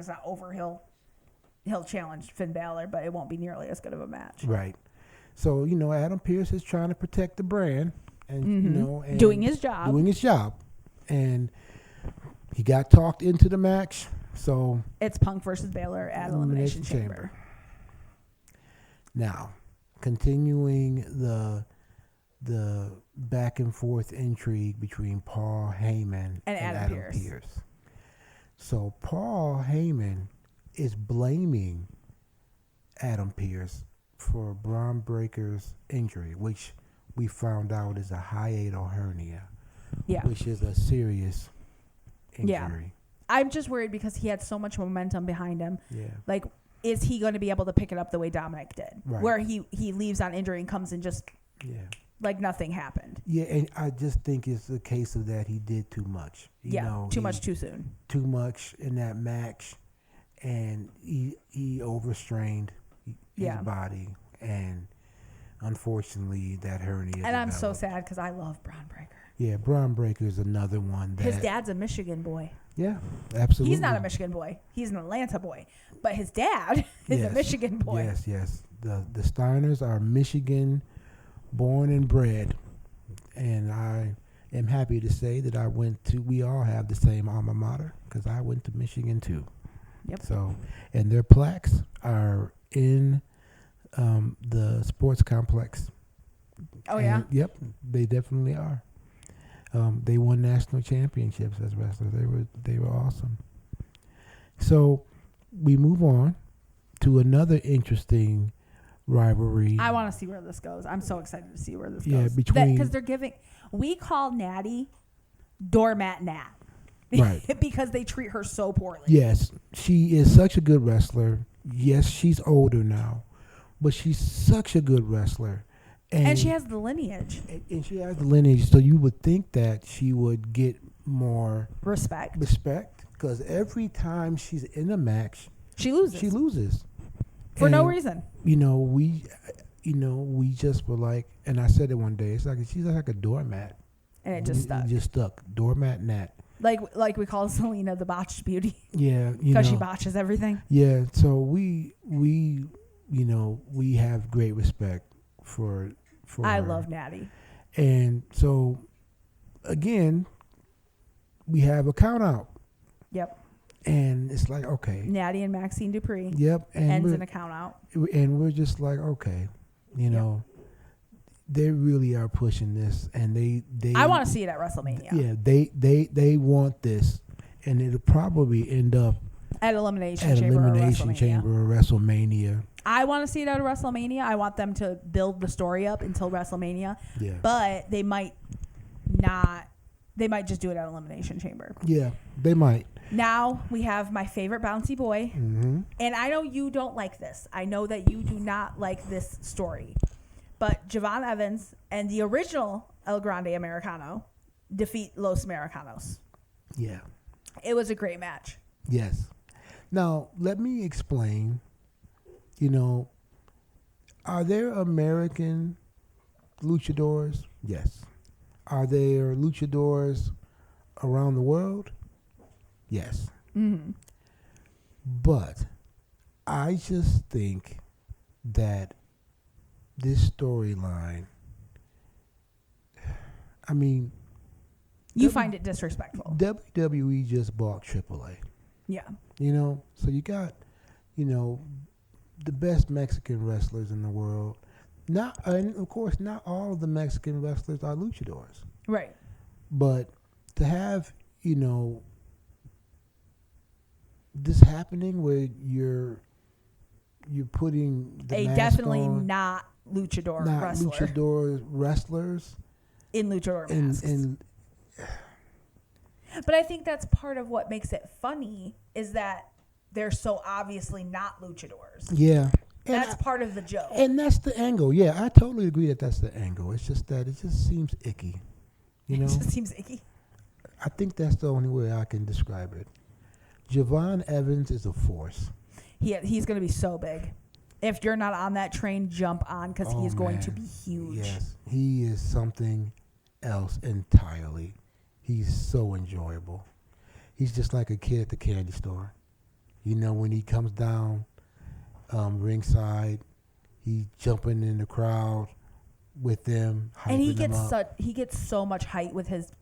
not over. He'll challenge Finn Balor, but it won't be nearly as good of a match. Right. So, you know, Adam Pearce is trying to protect the brand and you know, and Doing his job. And he got talked into the match. So It's Punk versus Balor at Elimination Chamber. Now, continuing the back and forth intrigue between Paul Heyman And Adam Pearce. So Paul Heyman is blaming Adam Pearce for Braun Breaker's injury, which we found out is a hiatal hernia, which is a serious injury. Yeah. I'm just worried because he had so much momentum behind him. Yeah. Like, is he going to be able to pick it up the way Dominic did? Right. Where he leaves on injury and comes and just like nothing happened. Yeah, and I just think it's a case of that he did too much. You know, too much too soon. Too much in that match, and he overstrained his body, and unfortunately that hernia. And I'm so sad because I love Braun Breaker. Yeah, Braun Breaker is another one. That, his dad's a Michigan boy. Yeah, absolutely. He's not a Michigan boy. He's an Atlanta boy. But his dad is a Michigan boy. Yes. The Steiners are Michigan born and bred. And I am happy to say that we all have the same alma mater because I went to Michigan too. Yep. So, and their plaques are in the sports complex. Oh, yeah? Yep, they definitely are. They won national championships as wrestlers. They were awesome. So we move on to another interesting rivalry. I want to see where this goes. I'm so excited to see where this goes. Yeah, because we call Natty Doormat Nat. Right. Because they treat her so poorly. Yes, she is such a good wrestler. Yes, she's older now, but she's such a good wrestler. And she has the lineage. And she has the lineage, so you would think that she would get more respect. Because every time she's in a match, she loses. For no reason. We just were like, and I said it one day, it's like she's like a doormat. And it just stuck. It just stuck. Doormat Nat. Like we call Selena the botched beauty. Yeah. Because she botches everything. Yeah. So we have great respect for I her. love Natty. And so again, we have a count out. Yep. And it's like, okay. Natty and Maxine Dupree. Yep. And ends in a count out. And we're just like, okay, they really are pushing this, and they I want to see it at WrestleMania. Yeah, they want this, and it'll probably end up at Elimination Chamber or WrestleMania. I want to see it at WrestleMania. I want them to build the story up until WrestleMania. Yeah. But they might not They might just do it at Elimination Chamber. Yeah, they might. Now we have my favorite bouncy boy. Mm-hmm. And I know you don't like this. I know that you do not like this story. But Javon Evans and the original El Grande Americano defeat Los Americanos. Yeah. It was a great match. Yes. Now, let me explain. You know, are there American luchadors? Yes. Are there luchadors around the world? Yes. Mm-hmm. But I just think that this storyline, I mean, You find it disrespectful. WWE just bought AAA. Yeah. You know, so you got, you know, the best Mexican wrestlers in the world. Not, and of course, not all of the Mexican wrestlers are luchadors. Right. But to have, you know, this happening where you're putting the A mask definitely on, not luchador not wrestler luchador wrestlers, in luchador masks. and But I think that's part of what makes it funny is that they're so obviously not luchadors. yeah, and That's part of the joke. and that's the angle. Yeah, I totally agree that that's the angle. It's just that it just seems icky. You know, It just seems icky. I think that's the only way I can describe it. Javon Evans is a force. He's going to be so big. If you're not on that train, jump on because Oh, he's going man. to be huge. Yes, he is something else entirely. He's so enjoyable. He's just like a kid at the candy store. You know, when he comes down ringside, he's jumping in the crowd with them, hyping And he them gets up. he gets so much height with his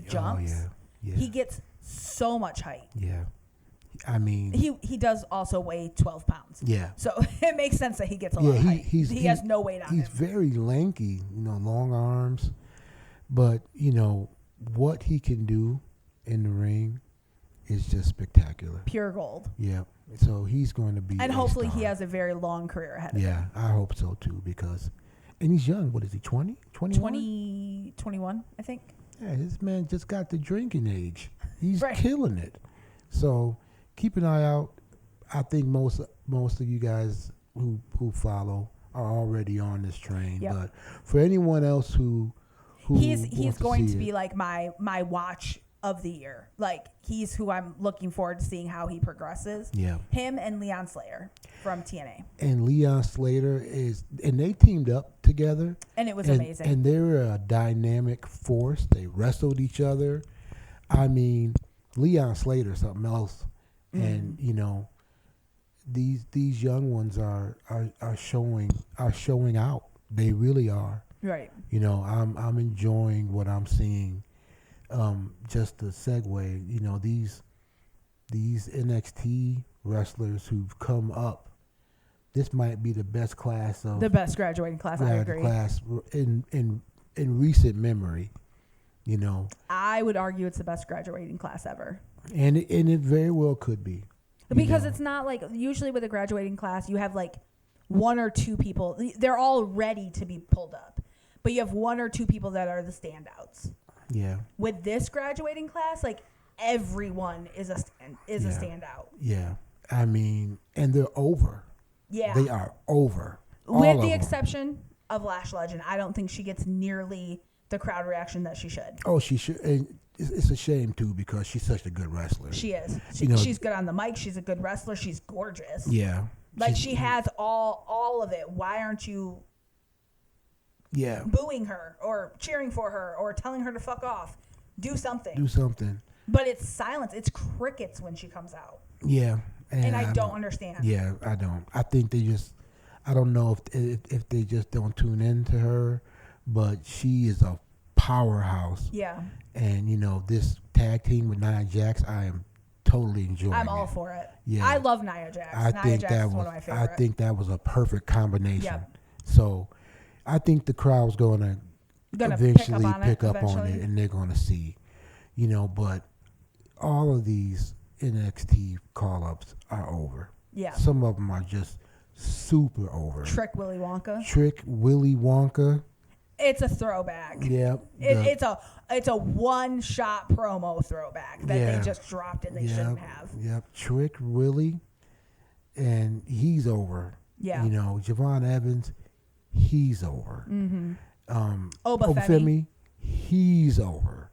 jumps. Oh, yeah. He gets so much height. Yeah. I mean, He does also weigh 12 pounds. yeah. So it makes sense that he gets a lot of height. He has no weight on He's him. very lanky, you know, long arms. But, you know, what he can do in the ring is just spectacular. Pure gold. Yeah. So he's going to be And a hopefully star. he has a very long career ahead of him. Yeah, I hope so too because and he's young. What is he, 20? 21? 21, I think. Yeah, this man just got the drinking age. He's Right. killing it. So keep an eye out. I think most of you guys who follow are already on this train. Yep. But for anyone else who He's wants going see to be it, like my watch of the year. Like he's who I'm looking forward to seeing how he progresses. yeah. Him and Leon Slayer from TNA. And Leon Slater and they teamed up together. And it was and, amazing. And they're a dynamic force. They wrestled each other. I mean, Leon Slater, something else. And you know, these young ones are showing out. They really are. Right. You know, I'm enjoying what I'm seeing. Just to segue, you know, these NXT wrestlers who've come up. This might be the best class of The best graduating class, I agree. class in recent memory. You know, I would argue it's the best graduating class ever. and it very well could be. you Because know. it's not like usually with a graduating class, you have like one or two people. They're all ready to be pulled up, but you have one or two people that are the standouts. Yeah. With this graduating class, like everyone is a standout. Yeah. I mean, and they're over. Yeah. They are over. All With of the them. exception of Lash Legend, I don't think she gets nearly the crowd reaction that she should. Oh, she should. And it's a shame too because she's such a good wrestler. She is. You know- She's good on the mic. She's a good wrestler. She's gorgeous. Yeah. Like She's- she has all of it. Why aren't you Yeah. booing her or cheering for her or telling her to fuck off? Do something. Do something. But it's silence. It's crickets when she comes out. Yeah. And I don't understand. Yeah, I don't. I think they just. I don't know if they just don't tune into her, but she is a powerhouse. Yeah. And you know this tag team with Nia Jax, I am totally enjoying. I'm all it. for it. Yeah. I love Nia Jax. I Nia think Jax that is one was. of my favorite. I think that was a perfect combination. Yep. So, I think the crowd's gonna Gonna eventually pick up on on it, and they're gonna see, you know. But all of these NXT call-ups are over. Yeah. Some of them are just super over. Trick Willy Wonka. Trick Willy Wonka. It's a throwback. Yeah. It's a one-shot promo throwback that they just dropped and they shouldn't have. Yep. Trick Willie, and he's over. Yeah. You know, Javon Evans, he's over. Mm-hmm. Obafemi, he's over.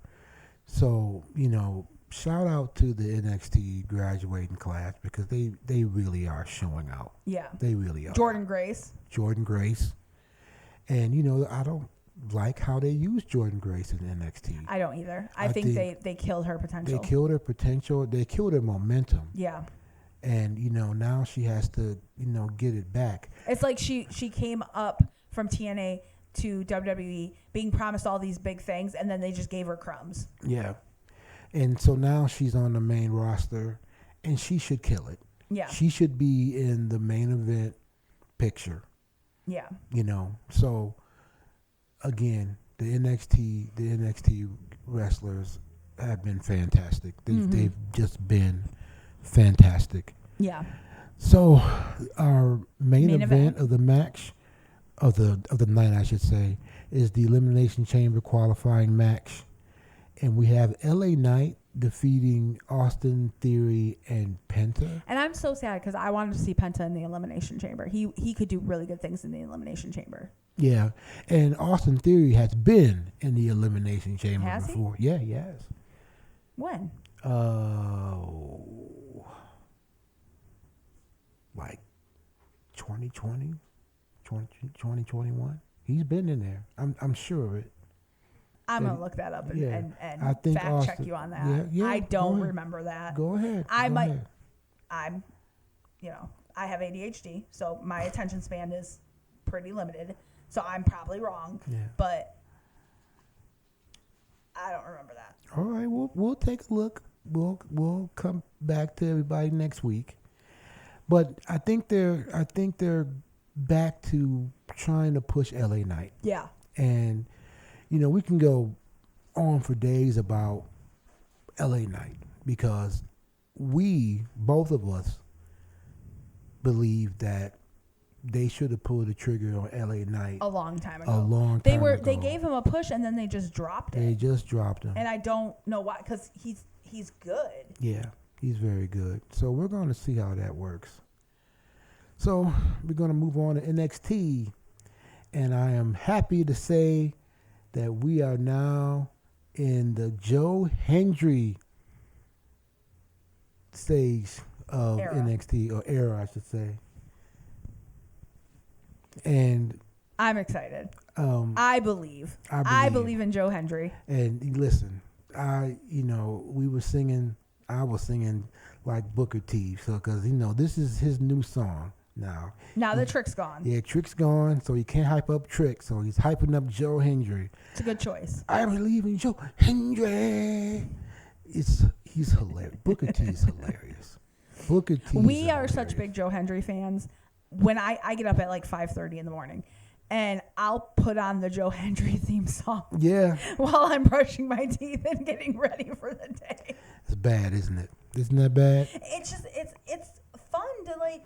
So, you know, shout out to the NXT graduating class because they really are showing out. Yeah. They really are. Jordan Grace. And, you know, I don't like how they use Jordan Grace in NXT. I don't either. I think they killed her potential. They killed her potential. They killed her momentum. Yeah. And, you know, now she has to, you know, get it back. It's like she came up from TNA to WWE being promised all these big things, and then they just gave her crumbs. Yeah. And so now she's on the main roster, and she should kill it. Yeah. She should be in the main event picture. Yeah. You know, so, again, the NXT wrestlers have been fantastic. They've just been fantastic. Yeah. So our main event of the match of the night, I should say, is the Elimination Chamber qualifying match, and we have LA Knight defeating Austin Theory and Penta. And I'm so sad because I wanted to see Penta in the Elimination Chamber. He could do really good things in the Elimination Chamber. Yeah, and Austin Theory has been in the Elimination Chamber has before. He? Yeah, he has. When? Like 2020, 2021. He's been in there. I'm sure of it. I'm going to look that up and I think fact check you on that. Yeah, I don't remember that. Go ahead. I'm, you know, I have ADHD, so my attention span is pretty limited. So I'm probably wrong, but I don't remember that. All right, we'll take a look. We'll come back to everybody next week. But I think they're back to trying to push LA Knight. Yeah. And you know, we can go on for days about LA Knight because both of us believe that they should have pulled the trigger on LA Knight a long time ago. They gave him a push and then they just dropped it. They just dropped him. And I don't know why, because he's good. Yeah, he's very good. So we're going to see how that works. So we're going to move on to NXT, and I am happy to say that we are now in the Joe Hendry stage of NXT, or era, I should say. And I'm excited. I believe in Joe Hendry. And listen, I was singing like Booker T. So, because, you know, this is his new song now. Now the Trick's gone. Yeah, Trick's gone, so he can't hype up Trick. So he's hyping up Joe Hendry. It's a good choice. I believe in Joe Hendry. He's hilarious. Booker T is hilarious. Booker T. We are such big Joe Hendry fans. When I get up at like 5:30 in the morning, and I'll put on the Joe Hendry theme song. Yeah. While I'm brushing my teeth and getting ready for the day. It's bad, isn't it? Isn't that bad? It's just it's fun to like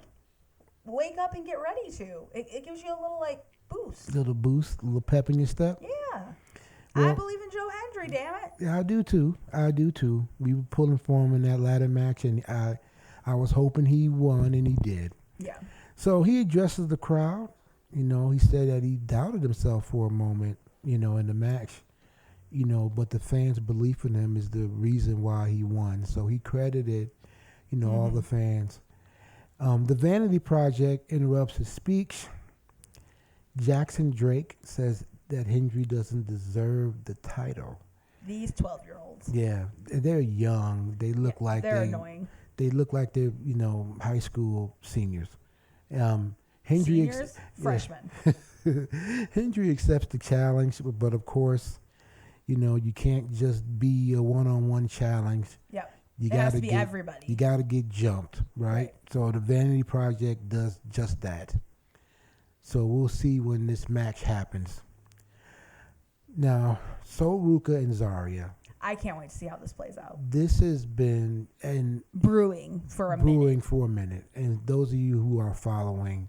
wake up and get ready to. It gives you a little like boost. A little pep in your step. Yeah. Well, I believe in Joe Hendry, damn it. Yeah, I do too. We were pulling for him in that ladder match, and I was hoping he won, and he did. Yeah. So he addresses the crowd. You know, he said that he doubted himself for a moment, you know, in the match. You know, but the fans' belief in him is the reason why he won. So he credited, you know, all the fans. The Vanity Project interrupts his speech. Jackson Drake says that Hendry doesn't deserve the title. These 12-year-olds. Yeah, they're young. They look like they're annoying. They look like they're, you know, high school seniors. Hendry Seniors? Freshmen. Hendry accepts the challenge, but of course, you know, you can't just be a one-on-one challenge. Yep. You it has to be everybody. You got to get jumped, right? So the Vanity Project does just that. So we'll see when this match happens. Now, Sol Ruca and Zarya. I can't wait to see how this plays out. This has been brewing for a minute. And those of you who are following,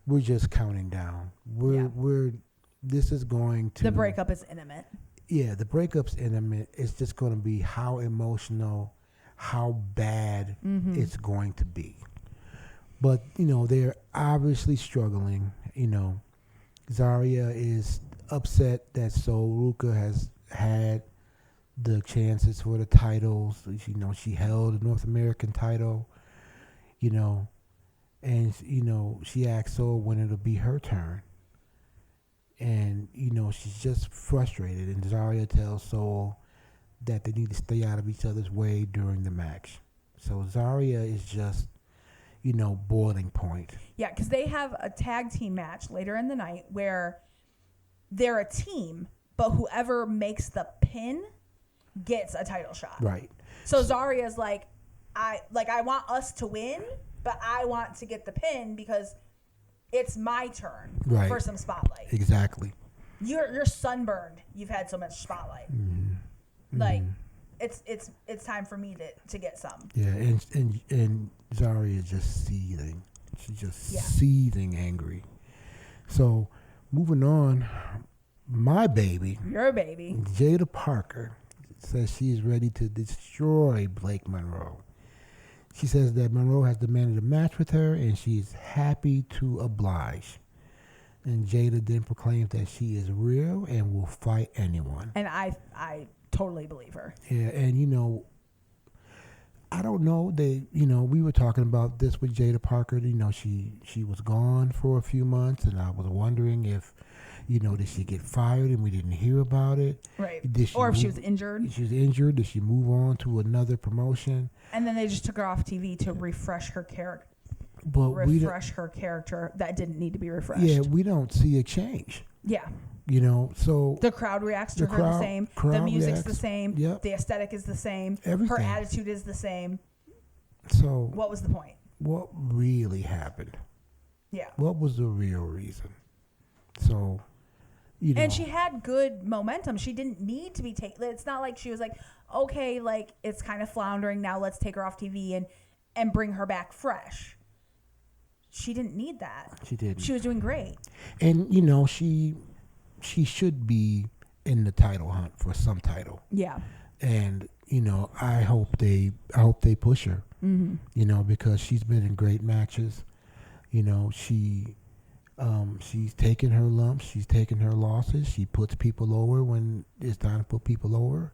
we're just counting down. We're this is going to The breakup is intimate. Yeah, the breakup's intimate. It's just going to be how emotional, how bad it's going to be. But, they're obviously struggling. Zarya is upset that Ruka has had the chances for the titles. She held the North American title, and, she asked Sol when it'll be her turn. And, she's just frustrated. And Zarya tells Sol that they need to stay out of each other's way during the match. So Zarya is just, boiling point. Yeah, because they have a tag team match later in the night where they're a team, but whoever makes the pin gets a title shot. Right. So Zarya's like, I want us to win, but I want to get the pin because it's my turn for some spotlight. Exactly. You're sunburned. You've had so much spotlight. Like, it's time for me to get some. Yeah, and Zarya is just seething. She's just seething angry. So, moving on, my baby, your baby, Jada Parker, says she is ready to destroy Blake Monroe. She says that Monroe has demanded a match with her, and she is happy to oblige. And Jada then proclaims that she is real and will fight anyone. And I totally believe her. Yeah, and I don't know. We were talking about this with Jada Parker. She was gone for a few months, and I was wondering if, did she get fired and we didn't hear about it? Right. Or if she was injured. She was injured. Did she move on to another promotion? And then they just took her off TV to refresh her character. Her character that didn't need to be refreshed. Yeah, we don't see a change. Yeah. So the crowd reacts to her the same. The music's the same. Yep. The aesthetic is the same. Everything. Her attitude is the same. So what was the point? What really happened? Yeah. What was the real reason? So, and she had good momentum. She didn't need to be taken. It's not like she was like, okay, like it's kind of floundering now. Let's take her off TV and bring her back fresh. She didn't need that. She didn't. She was doing great. And she should be in the title hunt for some title. Yeah. And I hope they push her. Because she's been in great matches. She's taken her lumps. She's taken her losses. She puts people over when it's time to put people over.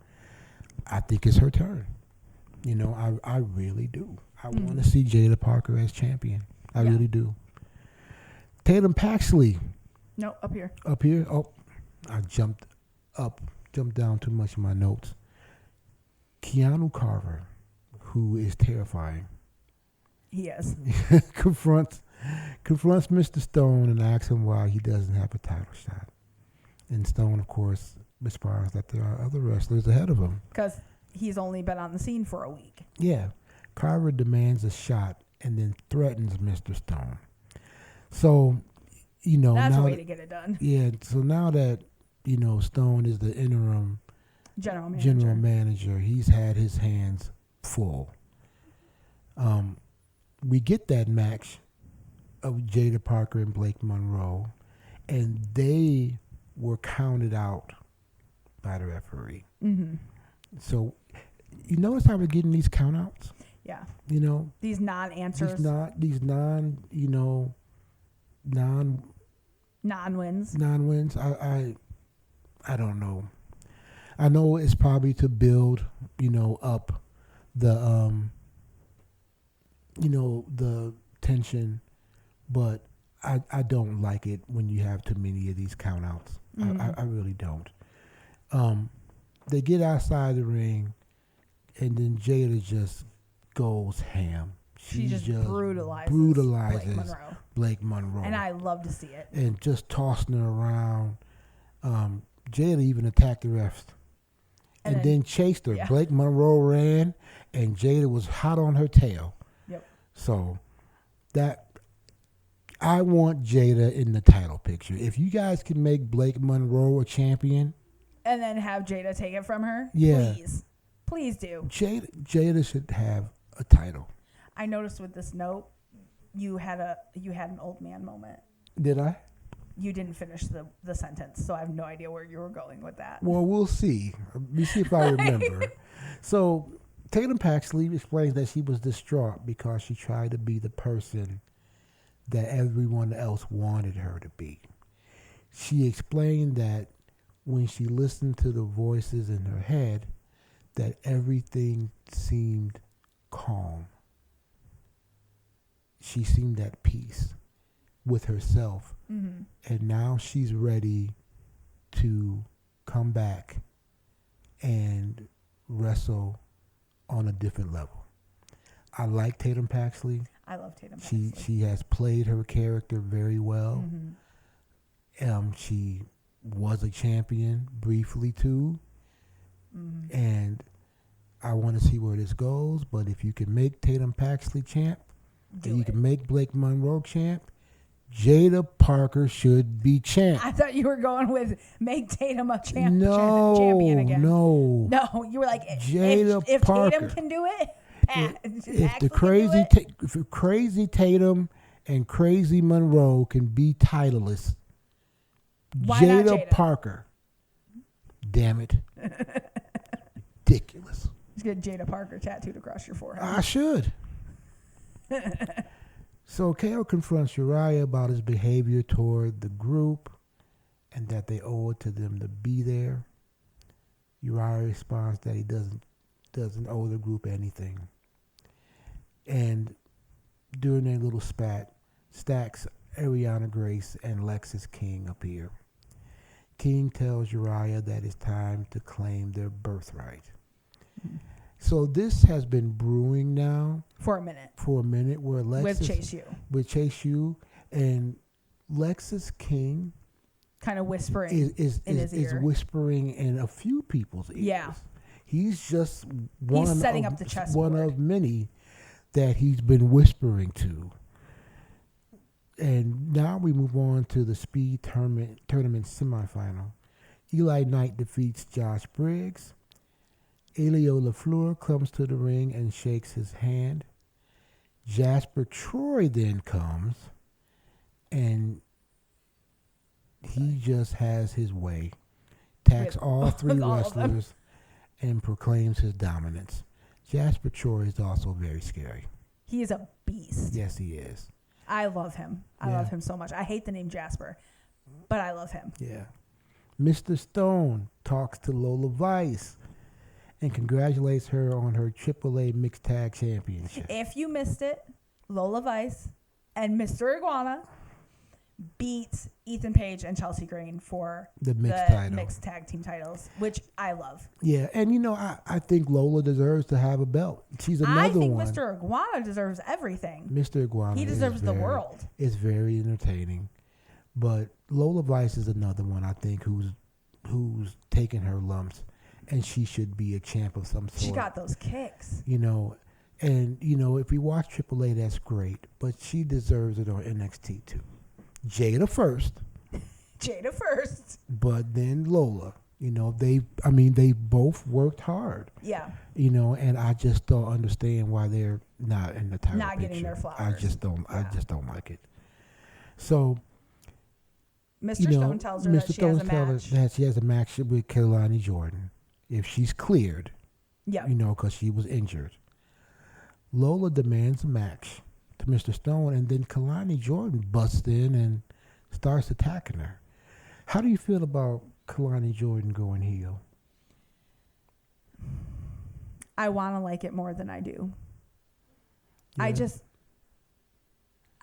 I think it's her turn. I really do. I want to see Jada Parker as champion. I really do. Tatum Paxley. No, up here. Up here? Oh, I jumped down too much in my notes. Keanu Carver, who is terrifying. He is. confronts Mr. Stone and asks him why he doesn't have a title shot. And Stone, of course, responds that there are other wrestlers ahead of him. Because he's only been on the scene for a week. Yeah. Carver demands a shot and then threatens Mr. Stone. So, that's now a way to get it done. Yeah. So now that, Stone is the interim general manager, he's had his hands full. We get that match of Jada Parker and Blake Monroe, and they were counted out by the referee. Mm-hmm. So, you notice how we're getting these countouts? Yeah. These non-answers. Non-wins. Non-wins. I don't know. I know it's probably to build, up the, the tension, but I don't like it when you have too many of these countouts. I really don't. They get outside the ring, and then Jada just goes ham. She just brutalizes Blake Monroe. And I love to see it. And just tossing her around. Jada even attacked the refs. And then chased her. Yeah. Blake Monroe ran, and Jada was hot on her tail. Yep. So I want Jada in the title picture. If you guys can make Blake Monroe a champion. And then have Jada take it from her? Yeah. Please do. Jada should have a title. I noticed with this note, you had an old man moment. Did I? you didn't finish the sentence, so I have no idea where you were going with that. Well, we'll see. Let me see if I remember. So Tatum Paxley explains that she was distraught because she tried to be the person that everyone else wanted her to be. She explained that when she listened to the voices in her head, that everything seemed calm. She seemed at peace with herself. Mm-hmm. And now she's ready to come back and wrestle on a different level. I like Tatum Paxley. I love Tatum Paxley. She has played her character very well. Mm-hmm. She was a champion briefly too. Mm-hmm. And I want to see where this goes. But if you can make Tatum Paxley champ, and you can make Blake Monroe champ, Jada Parker should be champ. I thought you were going with make Tatum a champion again. No, you were like, Jada if Parker. Tatum can do it, if the crazy Tatum and crazy Monroe can be titleists, why not Jada Parker. Damn it. Ridiculous. Just get Jada Parker tattooed across your forehead. I should. So KO confronts Uriah about his behavior toward the group and that they owe it to them to be there. Uriah responds that he doesn't owe the group anything. And during their little spat, Stacks, Ariana Grace, and Lexis King appear. King tells Uriah that it's time to claim their birthright. Mm-hmm. So this has been brewing now for a minute where Lexis with Chase U and Lexis King kind of whispering is in his ear. Whispering in a few people's ears. Yeah. He's just he's setting up the chessboard. One of many that he's been whispering to. And now we move on to the speed tournament semifinal. Eli Knight defeats Josh Briggs. Elio LaFleur comes to the ring and shakes his hand. Jasper Troy then comes, and he just has his way. Attacks all three wrestlers and proclaims his dominance. Jasper Troy is also very scary. He is a beast. Yes, he is. I love him. I love him so much. I hate the name Jasper, but I love him. Yeah. Mr. Stone talks to Lola Vice and congratulates her on her AAA Mixed Tag Championship. If you missed it, Lola Vice and Mr. Iguana beat Ethan Page and Chelsea Green for the mixed tag team titles, which I love. Yeah, and I think Lola deserves to have a belt. She's another one. I think Mr. Iguana deserves everything. Mr. Iguana, he deserves the world. It's very entertaining, but Lola Vice is another one I think who's taking her lumps, and she should be a champ of some sort. She got those kicks. And if we watch AAA, that's great, but she deserves it on NXT too. Jada first. But then Lola. They both worked hard. Yeah. And I just don't understand why they're not in the title not getting their flowers. I just don't like it. So Mr. Stone tells her that she has a match. That she has a match with Kelani Jordan if she's cleared. Yeah. Because she was injured. Lola demands a match to Mr. Stone, and then Kelani Jordan busts in and starts attacking her. How do you feel about Kelani Jordan going heel? I want to like it more than I do. Yeah. I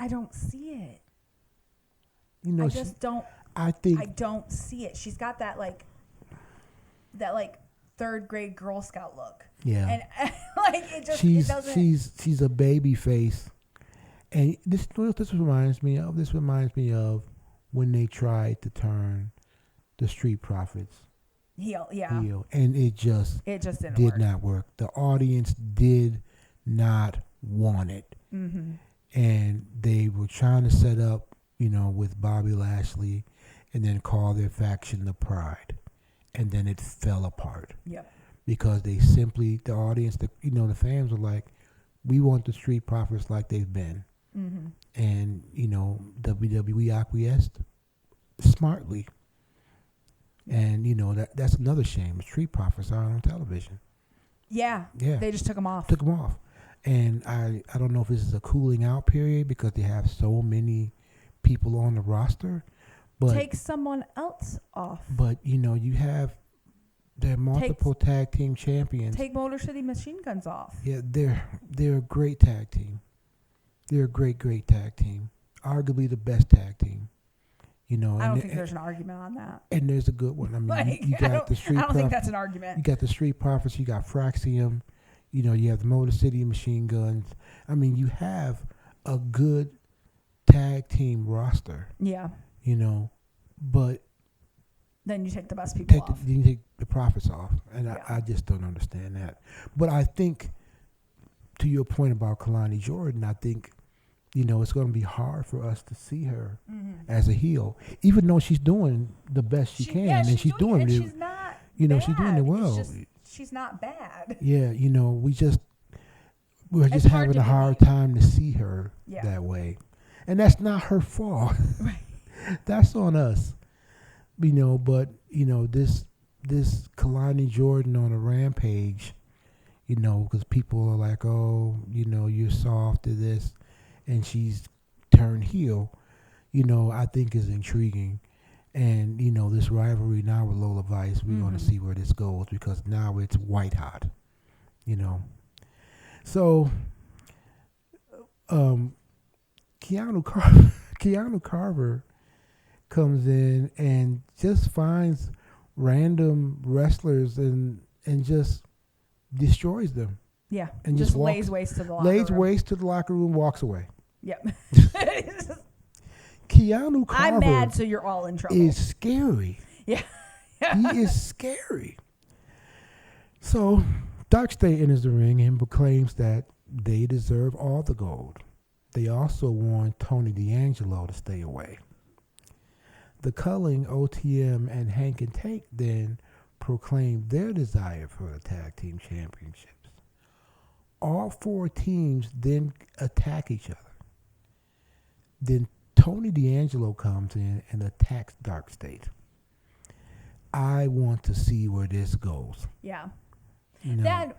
don't see it. I don't see it. She's got that third grade Girl Scout look. Yeah. And she's a baby face. And this reminds me of when they tried to turn the Street Profits heel, yeah, and it just did not work. The audience did not want it, and they were trying to set up, with Bobby Lashley, and then call their faction the Pride, and then it fell apart. Yep. Because the audience, the fans were like, we want the Street Profits like they've been. Mm-hmm. And, WWE acquiesced smartly. And that's another shame. Street Profits are on television. Yeah. Yeah. They just took them off. Took them off. And I don't know if this is a cooling out period because they have so many people on the roster. But take someone else off. But you have their multiple tag team champions. Take Motor City Machine Guns off. Yeah, they're a great tag team. They're a great tag team. Arguably the best tag team. I don't think there's an argument on that. And there's a good one. I mean, you got the Street. I don't think that's an argument. You got the Street Profits. You got Fraxium. You have the Motor City Machine Guns. I mean, you have a good tag team roster. Yeah. But then you take the best people off. You take the Profits off, and yeah. I just don't understand that. But I think, to your point about Kalani Jordan, I think, it's going to be hard for us to see her as a heel, even though she's doing the best she can, and she's doing it. She's not. She's doing it well. She's not bad. Yeah, we're just having a hard time to see her that way, and that's not her fault. Right. That's on us. But this Kalani Jordan on a rampage, because people are like, oh, you're soft to this, and she's turned heel, I think is intriguing. And, this rivalry now with Lola Vice, we're going to see where this goes because now it's white hot, So, Keanu Carver comes in and just finds random wrestlers and just destroys them. Yeah. And just lays waste to the locker room. Lays waste to the locker room, walks away. Yep. Keanu Carver. I'm mad, so you're all in trouble. Is scary. Yeah. He is scary. So, Dark State enters the ring and proclaims that they deserve all the gold. They also want Tony D'Angelo to stay away. The Culling, OTM, and Hank and Tank then proclaim their desire for the tag team championships. All four teams then attack each other. Then Tony D'Angelo comes in and attacks Dark State. I want to see where this goes. Yeah. Dad,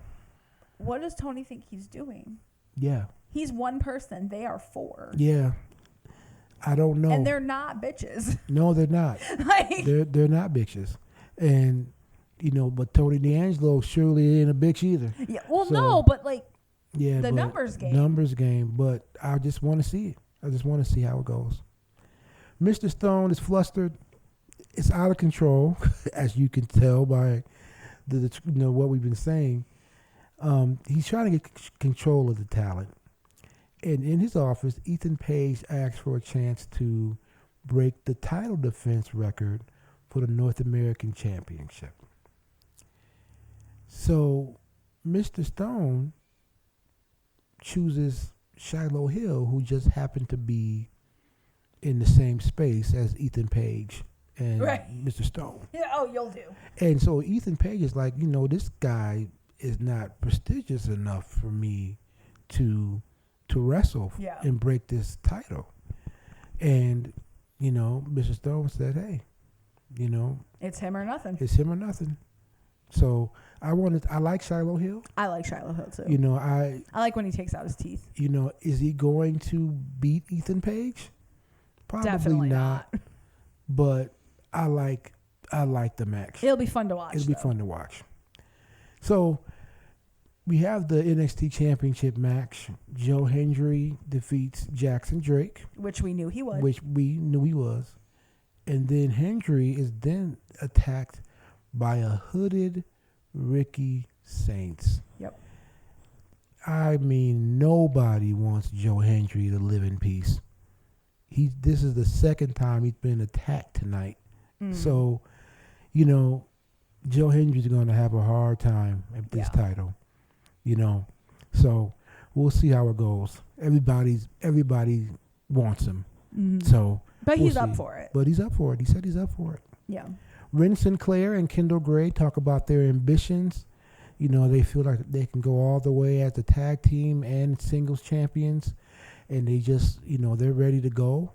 what does Tony think he's doing? Yeah. He's one person. They are four. Yeah. I don't know. And they're not bitches. No, they're not. They're not bitches. And, but Tony D'Angelo surely ain't a bitch either. Yeah. Well, no, but the numbers game. Numbers game. But I just want to see it. I just want to see how it goes. Mr. Stone is flustered. It's out of control, as you can tell by the what we've been saying. He's trying to get control of the talent. And in his office, Ethan Page asks for a chance to break the title defense record for the North American Championship. So Mr. Stone chooses Shiloh Hill, who just happened to be in the same space as Ethan Page and Mr. Stone. Yeah, you'll do. And so Ethan Page is like, this guy is not prestigious enough for me to wrestle and break this title. And, Mr. Stone said, hey, it's him or nothing. It's him or nothing. So I like Shiloh Hill. I like Shiloh Hill too. I like when he takes out his teeth. Is he going to beat Ethan Page? Probably Definitely not. But I like the match. It'll be fun to watch. It'll be fun to watch. So we have the NXT Championship match. Joe Hendry defeats Jackson Drake, which we knew he would. Which we knew he was. And then Hendry is then attacked by a hooded Ricky Saints. Yep. I mean, nobody wants Joe Hendry to live in peace. This is the second time he's been attacked tonight. So, Joe Hendry's going to have a hard time at this title. So we'll see how it goes. Everybody wants him. So, but he's up for it. But he's up for it. He said he's up for it. Yeah. Ren Sinclair and Kendall Gray talk about their ambitions. They feel like they can go all the way as the tag team and singles champions, and they just, they're ready to go.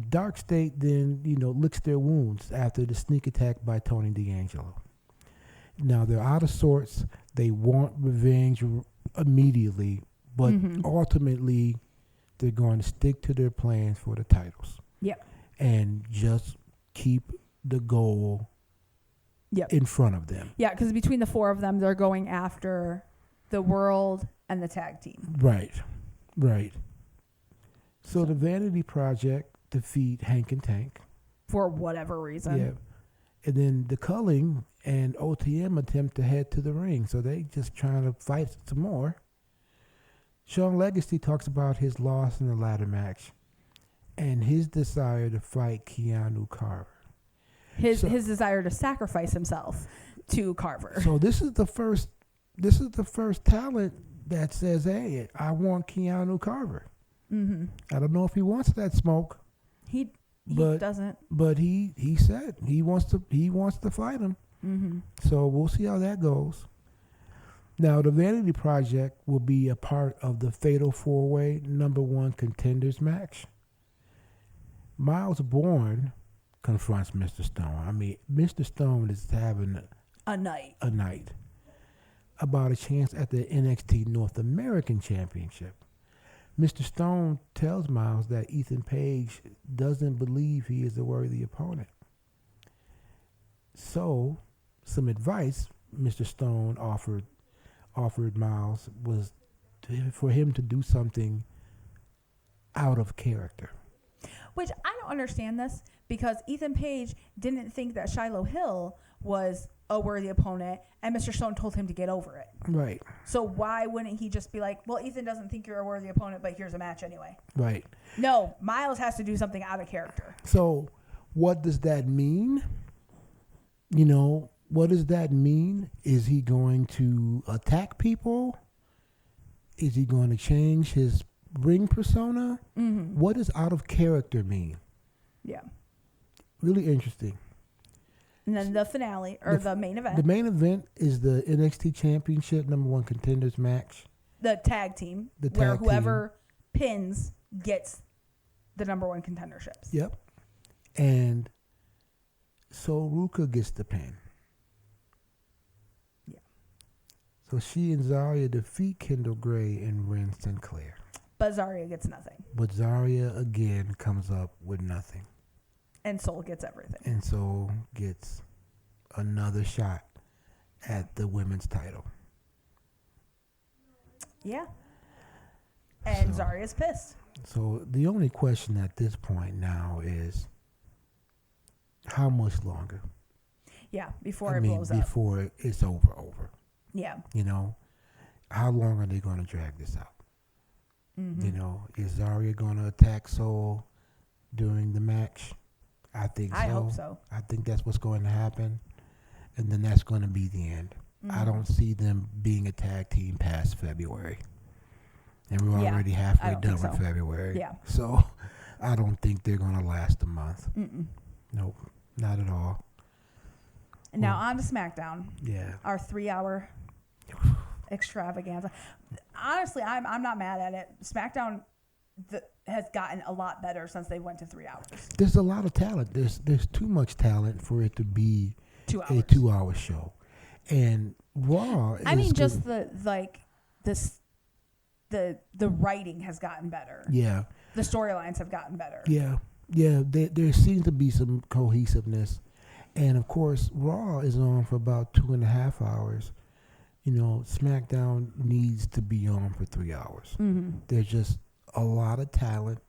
Dark State then, licks their wounds after the sneak attack by Tony D'Angelo. Now they're out of sorts. They want revenge immediately, but ultimately they're going to stick to their plans for the titles. Yep. And just keep the goal in front of them. Yeah, because between the four of them, they're going after the world and the tag team. Right. So the Vanity Project defeat Hank and Tank. For whatever reason. Yeah. And then the Culling and OTM attempt to head to the ring. So they just trying to fight some more. Sean Legacy talks about his loss in the ladder match and his desire to fight Keanu Carver. His desire to sacrifice himself to Carver. So this is the first talent that says, "Hey, I want Keanu Carver." Mm-hmm. I don't know if he wants that smoke. He doesn't. But he said he wants to fight him. Mm-hmm. So we'll see how that goes. Now the Vanity Project will be a part of the Fatal 4-Way #1 contenders match. Miles Bourne confronts Mr. Stone. I mean, Mr. Stone is having a night about a chance at the NXT North American Championship. Mr. Stone tells Miles that Ethan Page doesn't believe he is a worthy opponent. So, some advice Mr. Stone offered Miles was for him to do something out of character. Which I don't understand this, because Ethan Page didn't think that Shiloh Hill was a worthy opponent, and Mr. Stone told him to get over it. Right. So why wouldn't he just be like, well, Ethan doesn't think you're a worthy opponent, but here's a match anyway? Right. No, Miles has to do something out of character. So what does that mean? What does that mean? Is he going to attack people? Is he going to change his ring persona? Mm-hmm. What does out of character mean? Yeah. Really interesting. And then the finale, or the main event. The main event is the NXT Championship #1 contenders match. The tag team, where whoever pins gets the #1 contenderships. Yep. And so Ruka gets the pin. Yeah. So she and Zarya defeat Kendall Gray and Ren Sinclair. But Zarya gets nothing. But Zarya again comes up with nothing. And Soul gets everything. And Soul gets another shot at the women's title. Yeah. And So- Zarya's pissed. So the only question at this point now is how much longer? Yeah, before it blows up. Before it's over. Yeah. How long are they going to drag this out? Mm-hmm. Is Zarya going to attack Soul during the match? I think so. I hope so. I think that's what's going to happen. And then that's going to be the end. Mm-hmm. I don't see them being a tag team past February. And we're Yeah, already I halfway don't done think with so. February. Yeah. So I don't think they're going to last a month. Mm-mm. Nope. Not at all. And now on to SmackDown. Yeah. Our 3-hour extravaganza. Honestly, I'm not mad at it. SmackDown has gotten a lot better since they went to 3 hours. There's a lot of talent. There's too much talent for it to be 2 hours. a 2-hour show. And Raw is just good. the writing has gotten better. Yeah. The storylines have gotten better. Yeah. There seems to be some cohesiveness. And, of course, Raw is on for about 2.5 hours. SmackDown needs to be on for 3 hours. Mm-hmm. There's just a lot of talent.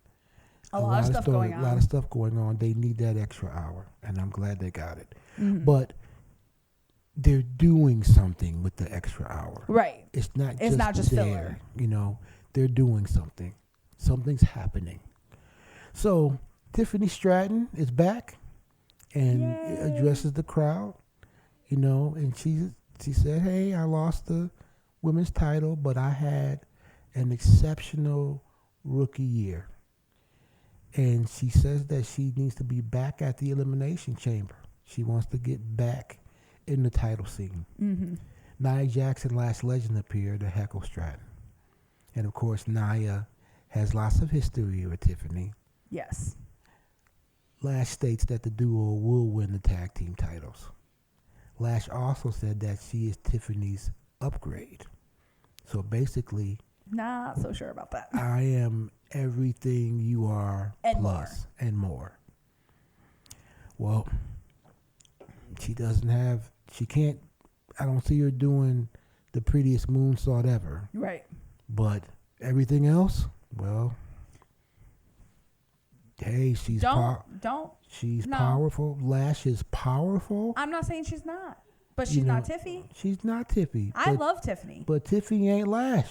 A lot of stuff going on. A lot of stuff going on. They need that extra hour, and I'm glad they got it. Mm-hmm. But they're doing something with the extra hour. Right. It's not just there, filler. They're doing something. Something's happening. So Tiffany Stratton is back and Yay. addresses the crowd, and she said, "Hey, I lost the women's title, but I had an exceptional rookie year." And she says that she needs to be back at the Elimination Chamber. She wants to get back in the title scene. Mm-hmm. Nia Jackson, Last Legend, appeared to heckle Stratton. And, of course, Nia has lots of history with Tiffany. Yes. Lash states that the duo will win the tag team titles. Lash also said that she is Tiffany's upgrade. So basically, Not so sure about that. I am everything you are And plus and more. Well, she can't, I don't see her doing the prettiest moonsault ever. Right. But everything else, well, hey, she's she's no. powerful. Lash is powerful. I'm not saying she's not, but she's You know, not Tiffy. She's not Tiffy. I love Tiffany. But Tiffany ain't Lash.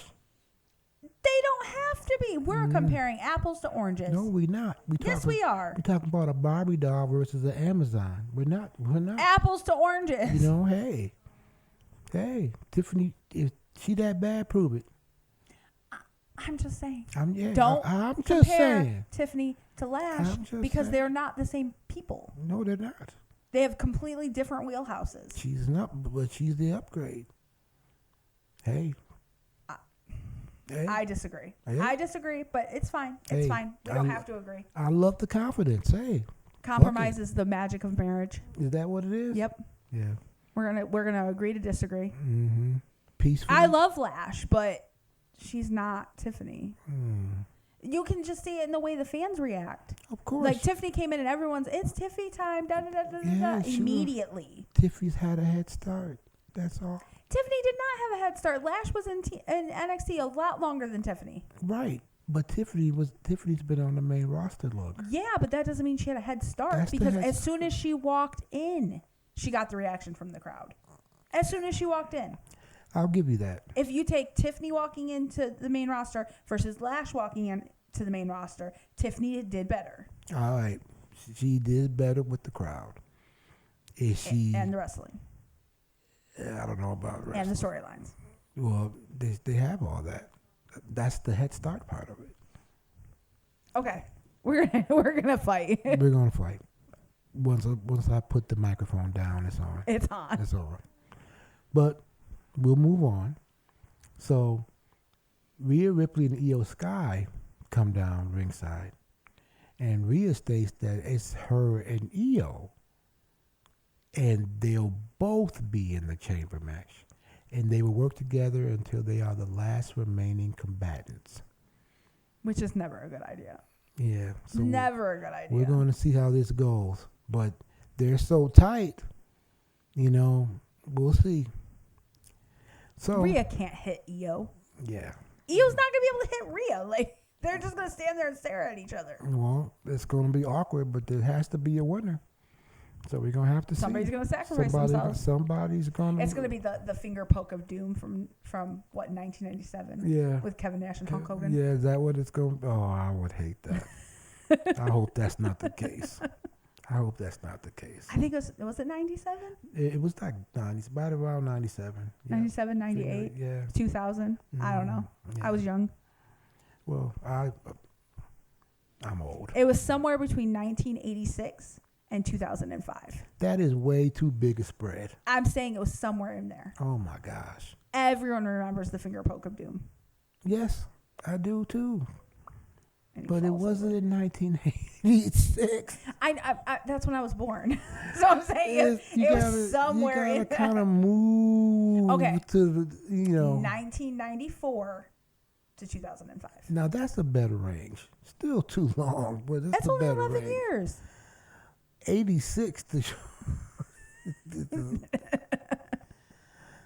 They don't have to be. We're comparing apples to oranges. No, we're not. Yes, we are. We're talking about a Barbie doll versus an Amazon. We're not. Apples to oranges. You know, hey, Tiffany, if she that bad, prove it. I'm just saying. I'm Don't just compare saying. Tiffany to Lash because saying. they're not the same people. No, they're not. They have completely different wheelhouses. She's not, but she's the upgrade. Hey. I disagree. Hey. I disagree, but it's fine. It's Hey, fine. We don't have to agree. I love the confidence. Hey. Compromise is the magic of marriage. Is that what it is? Yep. Yeah. We're gonna agree to disagree. Mm-hmm. Peaceful. I love Lash, but she's not Tiffany. Mm. You can just see it in the way the fans react. Of course. Like Tiffany came in and everyone's, it's Tiffy time, da da da da Yeah, da, sure. immediately. Tiffany's had a head start. That's all. Tiffany did not have a head start. Lash was in NXT a lot longer than Tiffany. Right. But Tiffany's been on the main roster look. Yeah, but that doesn't mean she had a head start That's the because head as soon as she walked in, she got the reaction from the crowd. As soon as she walked in. I'll give you that. If you take Tiffany walking into the main roster versus Lash walking into the main roster, Tiffany did better. All right. She did better with the crowd. Is she? And the wrestling. I don't know about wrestling. And the storylines. Well, they have all that. That's the head start part of it. Okay. We're gonna fight. We're gonna fight. Once I put the microphone down, it's on. It's on. It's over. But we'll move on. So Rhea Ripley and Io Sky come down ringside, and Rhea states that it's her and Io, and they'll both be in the chamber match, and they will work together until they are the last remaining combatants. Which is never a good idea. Yeah. So never a good idea. we're going to see how this goes, but they're so tight, you know, we'll see. So Rhea can't hit Io. Yeah. Io's not gonna be able to hit Rhea. Like they're just gonna stand there and stare at each other. Well, it's going to be awkward, but there has to be a winner. So we're going to have to Somebody's see. gonna sacrifice themselves. Somebody's going to. It's gonna be the finger poke of doom from what 1997. Yeah. With Kevin Nash and Hulk Hogan. Yeah, is that what it's going to Oh, I would hate that. I hope that's not the case. I hope that's not the case. I think was it 97? It was like 90s, about around 97. Yeah. 97, 98, Yeah. 2000. I don't know. Yeah. I was young. Well, I'm old. It was somewhere between 1986 and 2005. That is way too big a spread. I'm saying it was somewhere in there. Oh my gosh. Everyone remembers the finger poke of doom. Yes, I do too. And he But it falls wasn't over. in 1986. I that's when I was born. So I'm saying it was somewhere you in gotta kind of move Okay. to the, 1994 to 2005. Now that's a better range. Still too long, but it's That's a only better 11 range. years. 86 to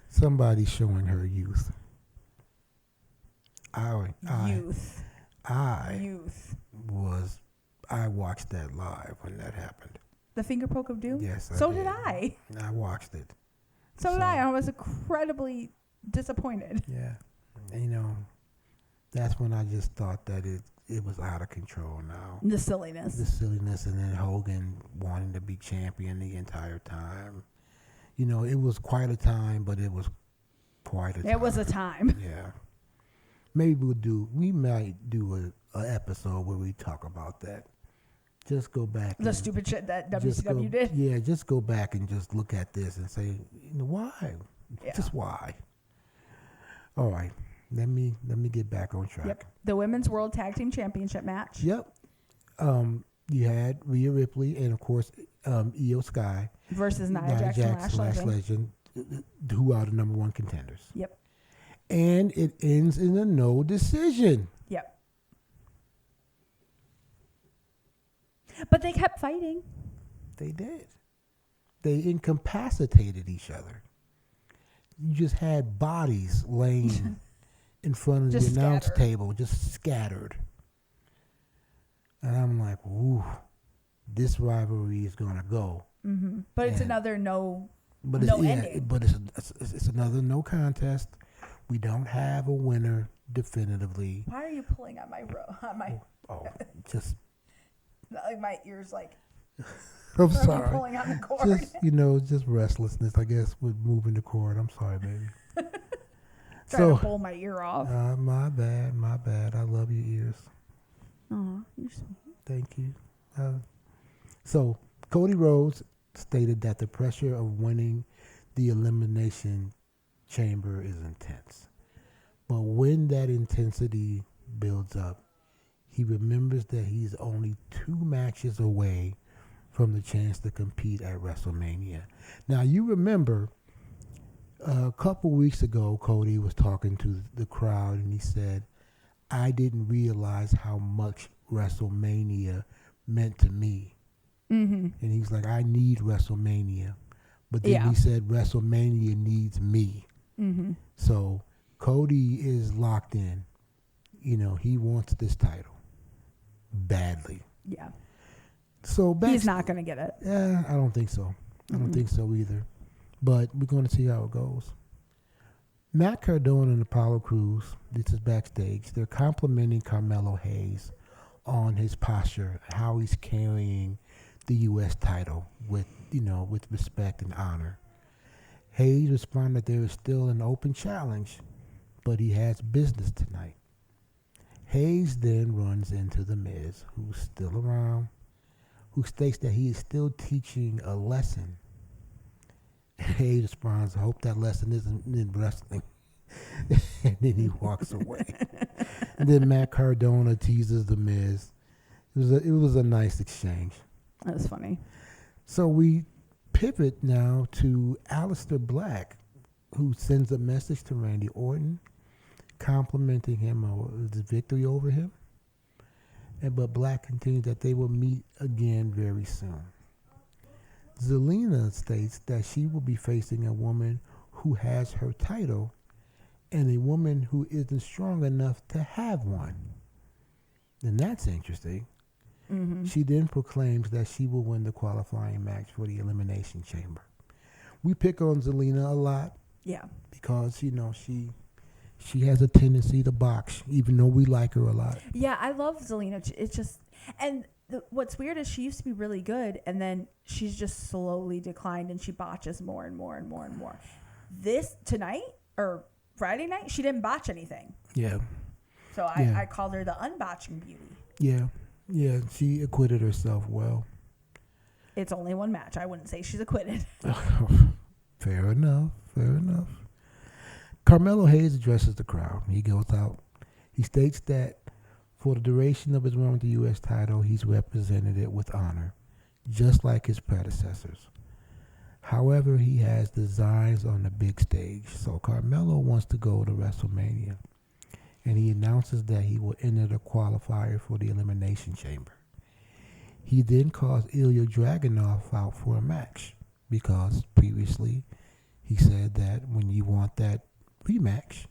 somebody showing her youth. Youth. I watched that live when that happened. The finger poke of doom? Yes, I So did. did I. I watched it. So did I. I was incredibly disappointed. Yeah. And, that's when I just thought that it was out of control now. The silliness. The silliness, and then Hogan wanting to be champion the entire time. It was quite a time, but it was quite a time. It was a time. Yeah. Maybe we might do a episode where we talk about that. Just go back. The stupid shit that WCW did. Yeah, just go back and just look at this and say, why? Yeah. Just why? All right. Let me get back on track. Yep. The Women's World Tag Team Championship match. Yep. You had Rhea Ripley and, of course, Io Sky. Versus Nia Nia Jackson, Jackson, Lash Lash Legend. Legend, who are the number one contenders. Yep. And it ends in a no decision. Yep. But they kept fighting. They did. They incapacitated each other. You just had bodies laying in front of the Just announce scattered. table, just scattered. And I'm like, ooh, this rivalry is going to go. Mm-hmm. But it's And- another no. But No it's, ending. But it's another no contest. We don't have a winner definitively. Why are you pulling on on my Oh, just like my ears like I'm from you sorry. pulling on the cord? Just just restlessness, I guess, with moving the cord. I'm sorry, baby. Trying to pull my ear off. My bad. I love your ears. Oh, you're sweet. Thank you. So Cody Rhodes stated that the pressure of winning the Elimination Chamber is intense. But when that intensity builds up, he remembers that he's only 2 matches away from the chance to compete at WrestleMania. Now, you remember a couple weeks ago, Cody was talking to the crowd and he said, I didn't realize how much WrestleMania meant to me. Mm-hmm. And he's like, I need WrestleMania. But then Yeah. he said, WrestleMania needs me. Mm-hmm. So Cody is locked in. You know, he wants this title badly. Yeah. So He's not going to get it. Yeah, I don't think so. I don't think so either. But we're going to see how it goes. Matt Cardona and Apollo Crews, this is backstage. They're complimenting Carmelo Hayes on his posture, how he's carrying the U.S. title with respect and honor. Hayes responded there is still an open challenge, but he has business tonight. Hayes then runs into The Miz, who's still around, who states that he is still teaching a lesson. Hayes responds, I hope that lesson isn't in wrestling. And then he walks away. And then Matt Cardona teases The Miz. It was a nice exchange. That was funny. So we pivot now to Aleister Black, who sends a message to Randy Orton, complimenting him on his victory over him. But Black continues that they will meet again very soon. Zelina states that she will be facing a woman who has her title and a woman who isn't strong enough to have one. And that's interesting. Mm-hmm. She then proclaims that she will win the qualifying match for the Elimination Chamber. We pick on Zelina a lot. Yeah. Because, she has a tendency to box, even though we like her a lot. Yeah, I love Zelina. It's just, and what's weird is she used to be really good, and then she's just slowly declined, and she botches more and more and more and more. This tonight or Friday night, she didn't botch anything. Yeah. So I called her the unbotching beauty. Yeah. Yeah, she acquitted herself well. It's only one match. I wouldn't say she's acquitted. Fair enough. Carmelo Hayes addresses the crowd. He goes out. He states that for the duration of his run with the U.S. title, he's represented it with honor, just like his predecessors. However, he has designs on the big stage, so Carmelo wants to go to WrestleMania, and he announces that he will enter the qualifier for the Elimination Chamber. He then calls Ilya Dragunov out for a match, because previously he said that when you want that rematch,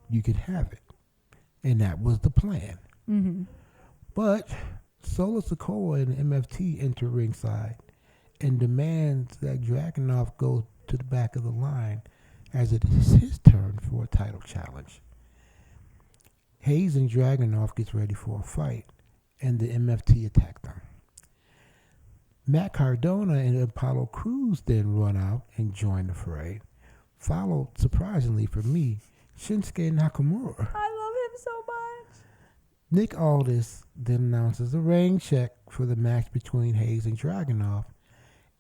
you can have it. And that was the plan. Mm-hmm. But Solo Sikoa and MFT enter ringside and demands that Dragunov go to the back of the line as it is his turn for a title challenge. Hayes and Dragunov gets ready for a fight, and the MFT attack them. Matt Cardona and Apollo Crews then run out and join the fray, followed, surprisingly for me, Shinsuke Nakamura. I love him so much. Nick Aldis then announces a rain check for the match between Hayes and Dragunov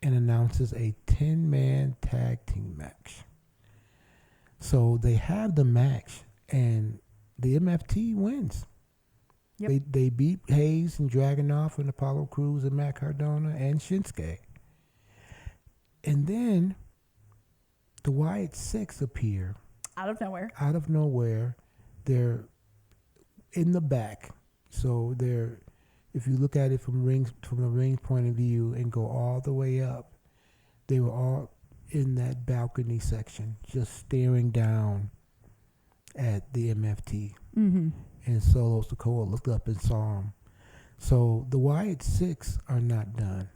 and announces a 10-man tag team match. So they have the match, and the MFT wins. Yep. They beat Hayes and Dragunov and Apollo Crews and Matt Cardona and Shinsuke. And then the Wyatt Six appear Out of nowhere. out of nowhere. They're in the back, so they're. If you look at it from the ring point of view and go all the way up, they were all in that balcony section, just staring down at the MFT. Mm-hmm. And Solo Sikoa looked up and saw him. So the Wyatt Six are not done.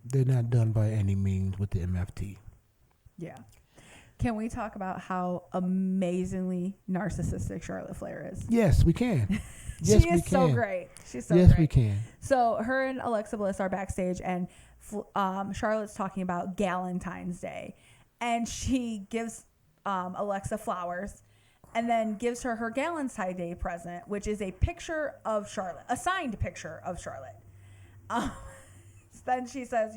They're not done by any means with the MFT. Yeah. Can we talk about how amazingly narcissistic Charlotte Flair is? Yes, we can. Yes, she is so great. She's so yes, great. we can. So her and Alexa Bliss are backstage, and Charlotte's talking about Galentine's Day, and she gives Alexa flowers, and then gives her Galentine's Day present, which is a picture of Charlotte, a signed picture of Charlotte. Then she says,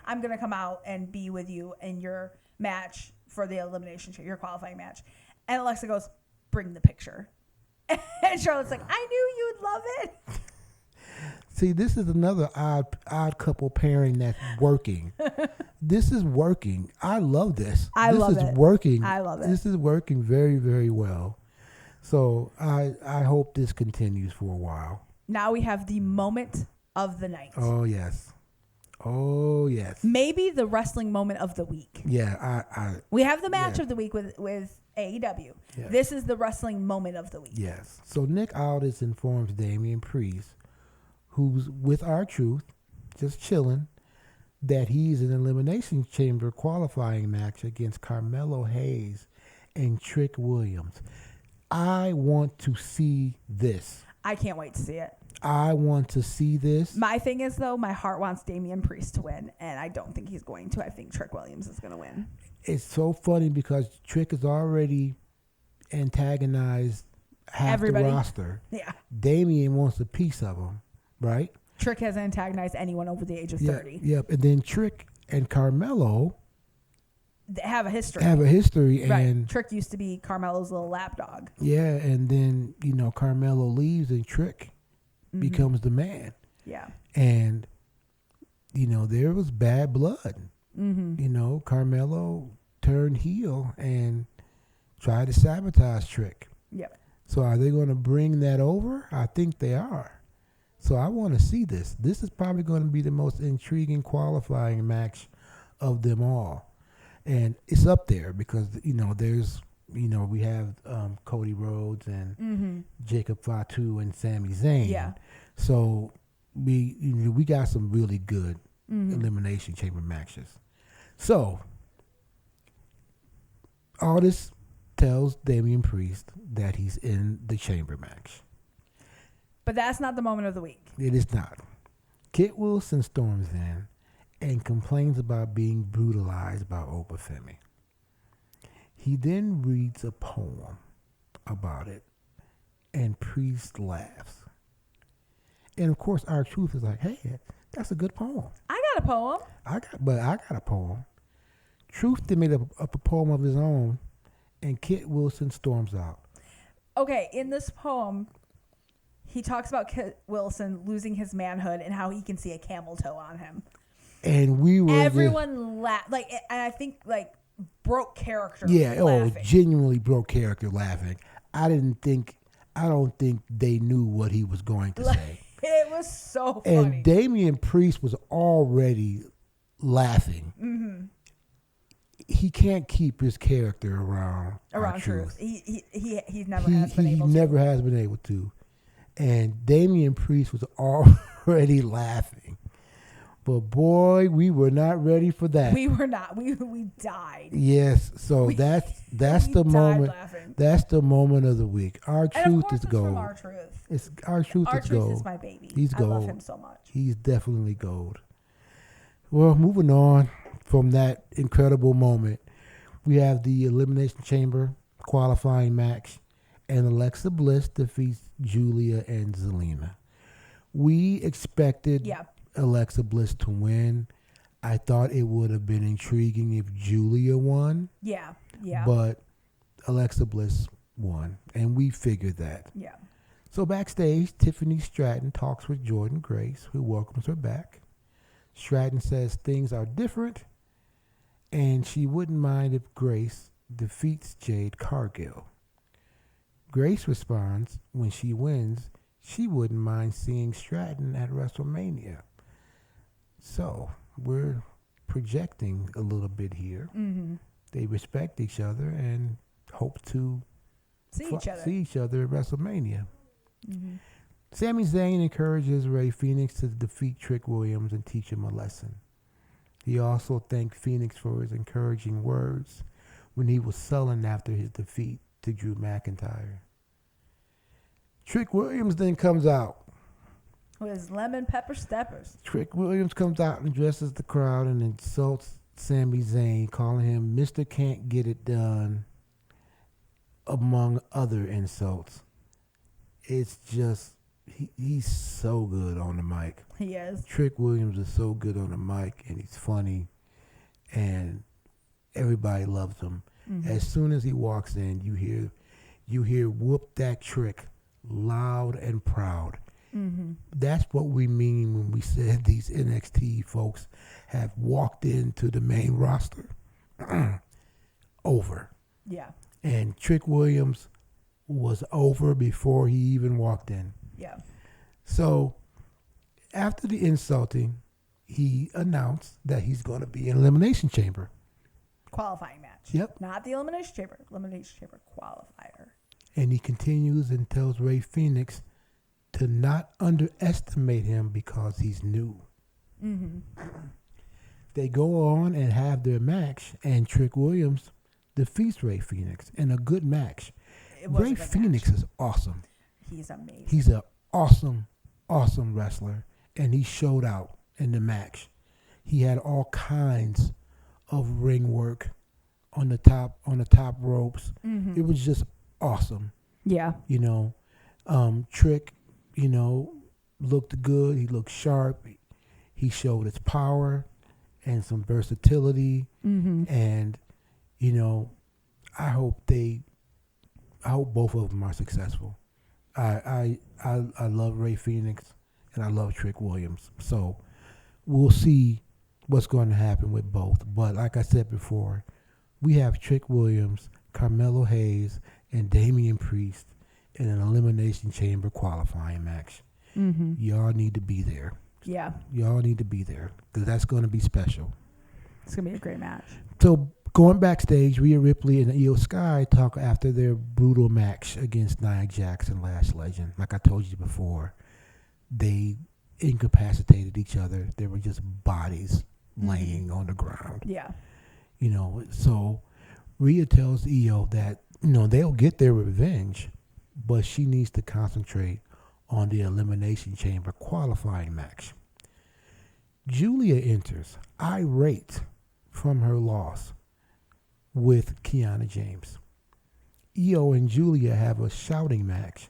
I'm gonna come out and be with you in your match for the elimination, your qualifying match, and Alexa goes, "Bring the picture." And Charlotte's like, "I knew you'd love it." See, this is another odd couple pairing that's working. This is working. I love this. I love This is it. working. I love it. This is working very, very well. So I hope this continues for a while. Now we have the moment of the night. Oh yes. Oh yes. Maybe the wrestling moment of the week. Yeah, We have the match Yeah. of the week with AEW. Yeah. This is the wrestling moment of the week. yes. So Nick Aldis informs Damian Priest, who's with R-Truth, just chilling, that he's in an Elimination Chamber qualifying match against Carmelo Hayes and Trick Williams. I want to see this. I can't wait to see it. I want to see this. My thing is, though, my heart wants Damian Priest to win, and I don't think he's going to. I think Trick Williams is going to win. It's so funny because Trick has already antagonized half Everybody. the roster. Yeah. Damian wants a piece of him, right? Trick hasn't antagonized anyone over the age of 30. Yep. And then Trick and Carmelo They have a history. have a history, Right. and Trick used to be Carmelo's little lapdog. yeah, and then Carmelo leaves and Trick Mm-hmm. becomes the man, Yeah. and there was bad blood. Mm-hmm. Carmelo turned heel and tried to sabotage Trick. Yep. So are they going to bring that over? I think they are. So I want to see this. This is probably going to be the most intriguing qualifying match of them all. And it's up there because, there's, we have Cody Rhodes and Jacob Fatu and Sami Zayn. Yeah. So we got some really good Elimination Chamber matches. So Aldis tells Damian Priest that he's in the Chamber match. But that's not the moment of the week. It is not. Kit Wilson storms in and complains about being brutalized by Obafemi. He then reads a poem about it, and Priest laughs. And of course, R-Truth is like, "Hey, that's a good poem." I got a poem. I got a poem. Truth then made up a poem of his own, and Kit Wilson storms out. Okay, in this poem, he talks about Kit Wilson losing his manhood and how he can see a camel toe on him. And we were Everyone laughed. And I think, broke character. yeah, laughing. genuinely broke character laughing. I don't think they knew what he was going to say. It was so funny. And Damian Priest was already laughing. Mm-hmm. He can't keep his character around Truth. R-Truth. He never has been able He to. never has been able to. And Damian Priest was already laughing. But boy, we were not ready for that. We were not. We died. Yes, so that's we the died moment. laughing. That's the moment of the week. R-Truth And of course is it's gold. from R-Truth. It's R-Truth is R-Truth gold. is my baby. He's I love gold. him so much. He's definitely gold. Well, moving on from that incredible moment, we have the Elimination Chamber qualifying match, and Alexa Bliss defeats Julia and Zelina. We expected Yeah. Alexa Bliss to win. I thought it would have been intriguing if Julia won, Yeah. Yeah. but Alexa Bliss won, and we figured that. Yeah. So backstage, Tiffany Stratton talks with Jordan Grace, who welcomes her back. Stratton says things are different, and she wouldn't mind if Grace defeats Jade Cargill. Grace responds, when she wins, she wouldn't mind seeing Stratton at WrestleMania. So we're projecting a little bit here. Mm-hmm. They respect each other and hope to see each other at WrestleMania. Mm-hmm. Sami Zayn encourages Rey Fenix to defeat Trick Williams and teach him a lesson. He also thanked Fenix for his encouraging words when he was sullen after his defeat to Drew McIntyre. Trick Williams then comes out. With his lemon pepper steppers. Trick Williams comes out and addresses the crowd and insults Sami Zayn, calling him Mr. Can't Get It Done, among other insults. It's just, he's so good on the mic. He is. Trick Williams is so good on the mic, and he's funny, and everybody loves him. Mm-hmm. As soon as he walks in, you hear whoop that trick loud and proud. Mm-hmm. That's what we mean when we said these NXT folks have walked into the main roster. Over. Yeah. And Trick Williams was over before he even walked in. Yeah. So after the insulting, he announced that he's going to be in Elimination Chamber. Qualifying match. Yep. Not the Elimination Chamber. Elimination Chamber qualifier. And he continues and tells Rey Fenix to not underestimate him because he's new. Mm-hmm. They go on and have their match, and Trick Williams defeats Rey Fenix in a good match. Rey Fenix is awesome. He's amazing. He's an awesome, awesome wrestler, and he showed out in the match. He had all kinds of ring work on the top ropes. Mm-hmm. It was just awesome. Yeah. Trick, looked good. He looked sharp. He showed his power and some versatility. Mm-hmm. And, I hope both of them are successful. I love Rey Fenix and I love Trick Williams. So we'll see what's going to happen with both. But like I said before, we have Trick Williams, Carmelo Hayes, and Damian Priest in an Elimination Chamber qualifying match. Mm-hmm. Y'all need to be there. Yeah. Y'all need to be there because that's going to be special. It's going to be a great match. So going backstage, Rhea Ripley and Io Sky talk after their brutal match against Nia Jax and Lash Legend. Like I told you before, they incapacitated each other. They were just bodies laying on the ground. Yeah. So Rhea tells Io that, they'll get their revenge, but she needs to concentrate on the Elimination Chamber qualifying match. Julia enters, irate from her loss, with Kiana James. Io and Julia have a shouting match,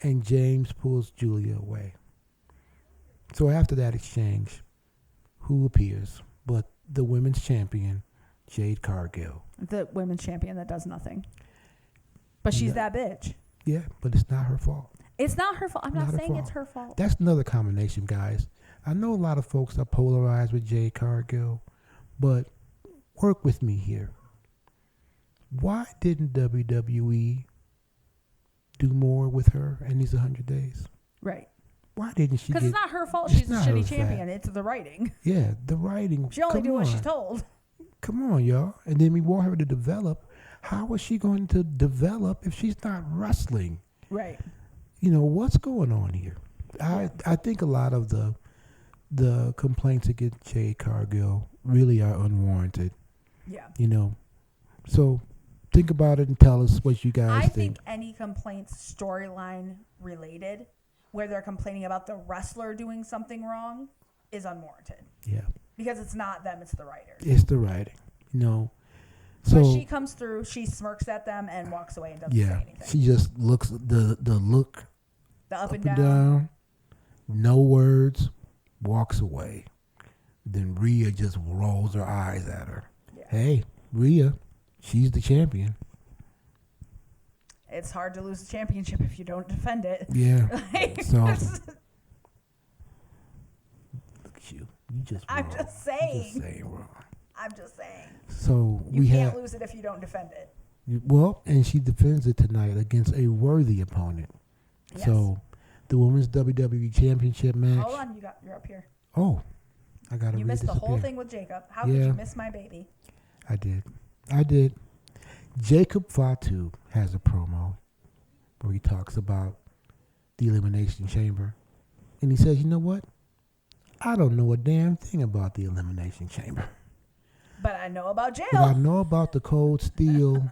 and James pulls Julia away. So after that exchange, who appears but the women's champion, Jade Cargill. The women's champion that does nothing. But she's that bitch. Yeah, but it's not her fault. It's not her fault. I'm not saying fault. it's her fault. That's another combination, guys. I know a lot of folks are polarized with Jade Cargill, but work with me here. Why didn't WWE do more with her in these 100 days? Right. Why didn't she? Because it's not her fault. She's a shitty champion. It's the writing. Yeah, the writing. She only did what she's told. Come on, y'all. And then we want her to develop. How is she going to develop if she's not wrestling? Right. What's going on here? I think a lot of the complaints against Jade Cargill really are unwarranted. Yeah. So think about it and tell us what you guys think. I think any complaints storyline related where they're complaining about the wrestler doing something wrong is unwarranted. Yeah. Because it's not them, it's the writers. It's the writing. So So she comes through, she smirks at them and walks away and doesn't say anything. She just looks the look The up and down, no words, walks away. Then Rhea just rolls her eyes at her. Yeah. Hey, Rhea, she's the champion. It's hard to lose a championship if you don't defend it. Yeah. Like, So look at you. You just. I'm wrong. just You saying. just saying wrong. I'm just saying. So You we can't have. lose it if you don't defend it. Well, and she defends it tonight against a worthy opponent. Yes. So the women's WWE Championship match. Hold on, you're up here. Oh, I gotta. You read missed this the up whole here. thing with Jacob. How could Yeah. you miss my baby? I did. Jacob Fatu has a promo where he talks about the Elimination Chamber. And he says, you know what? I don't know a damn thing about the Elimination Chamber. But I know about jail. But I know about the cold steel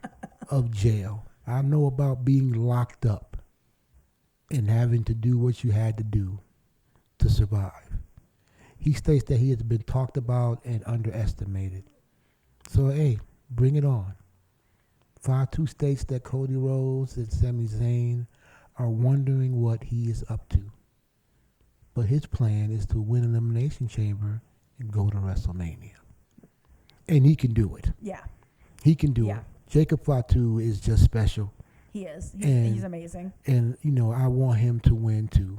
of jail. I know about being locked up and having to do what you had to do to survive. He states that he has been talked about and underestimated. So, hey, bring it on. Fatu states that Cody Rhodes and Sami Zayn are wondering what he is up to. But his plan is to win Elimination Chamber and go to WrestleMania. And he can do it. Yeah, He can do Yeah. it. Jacob Fatu is just special. he is. And- He's amazing. And, you know, I want him to win too.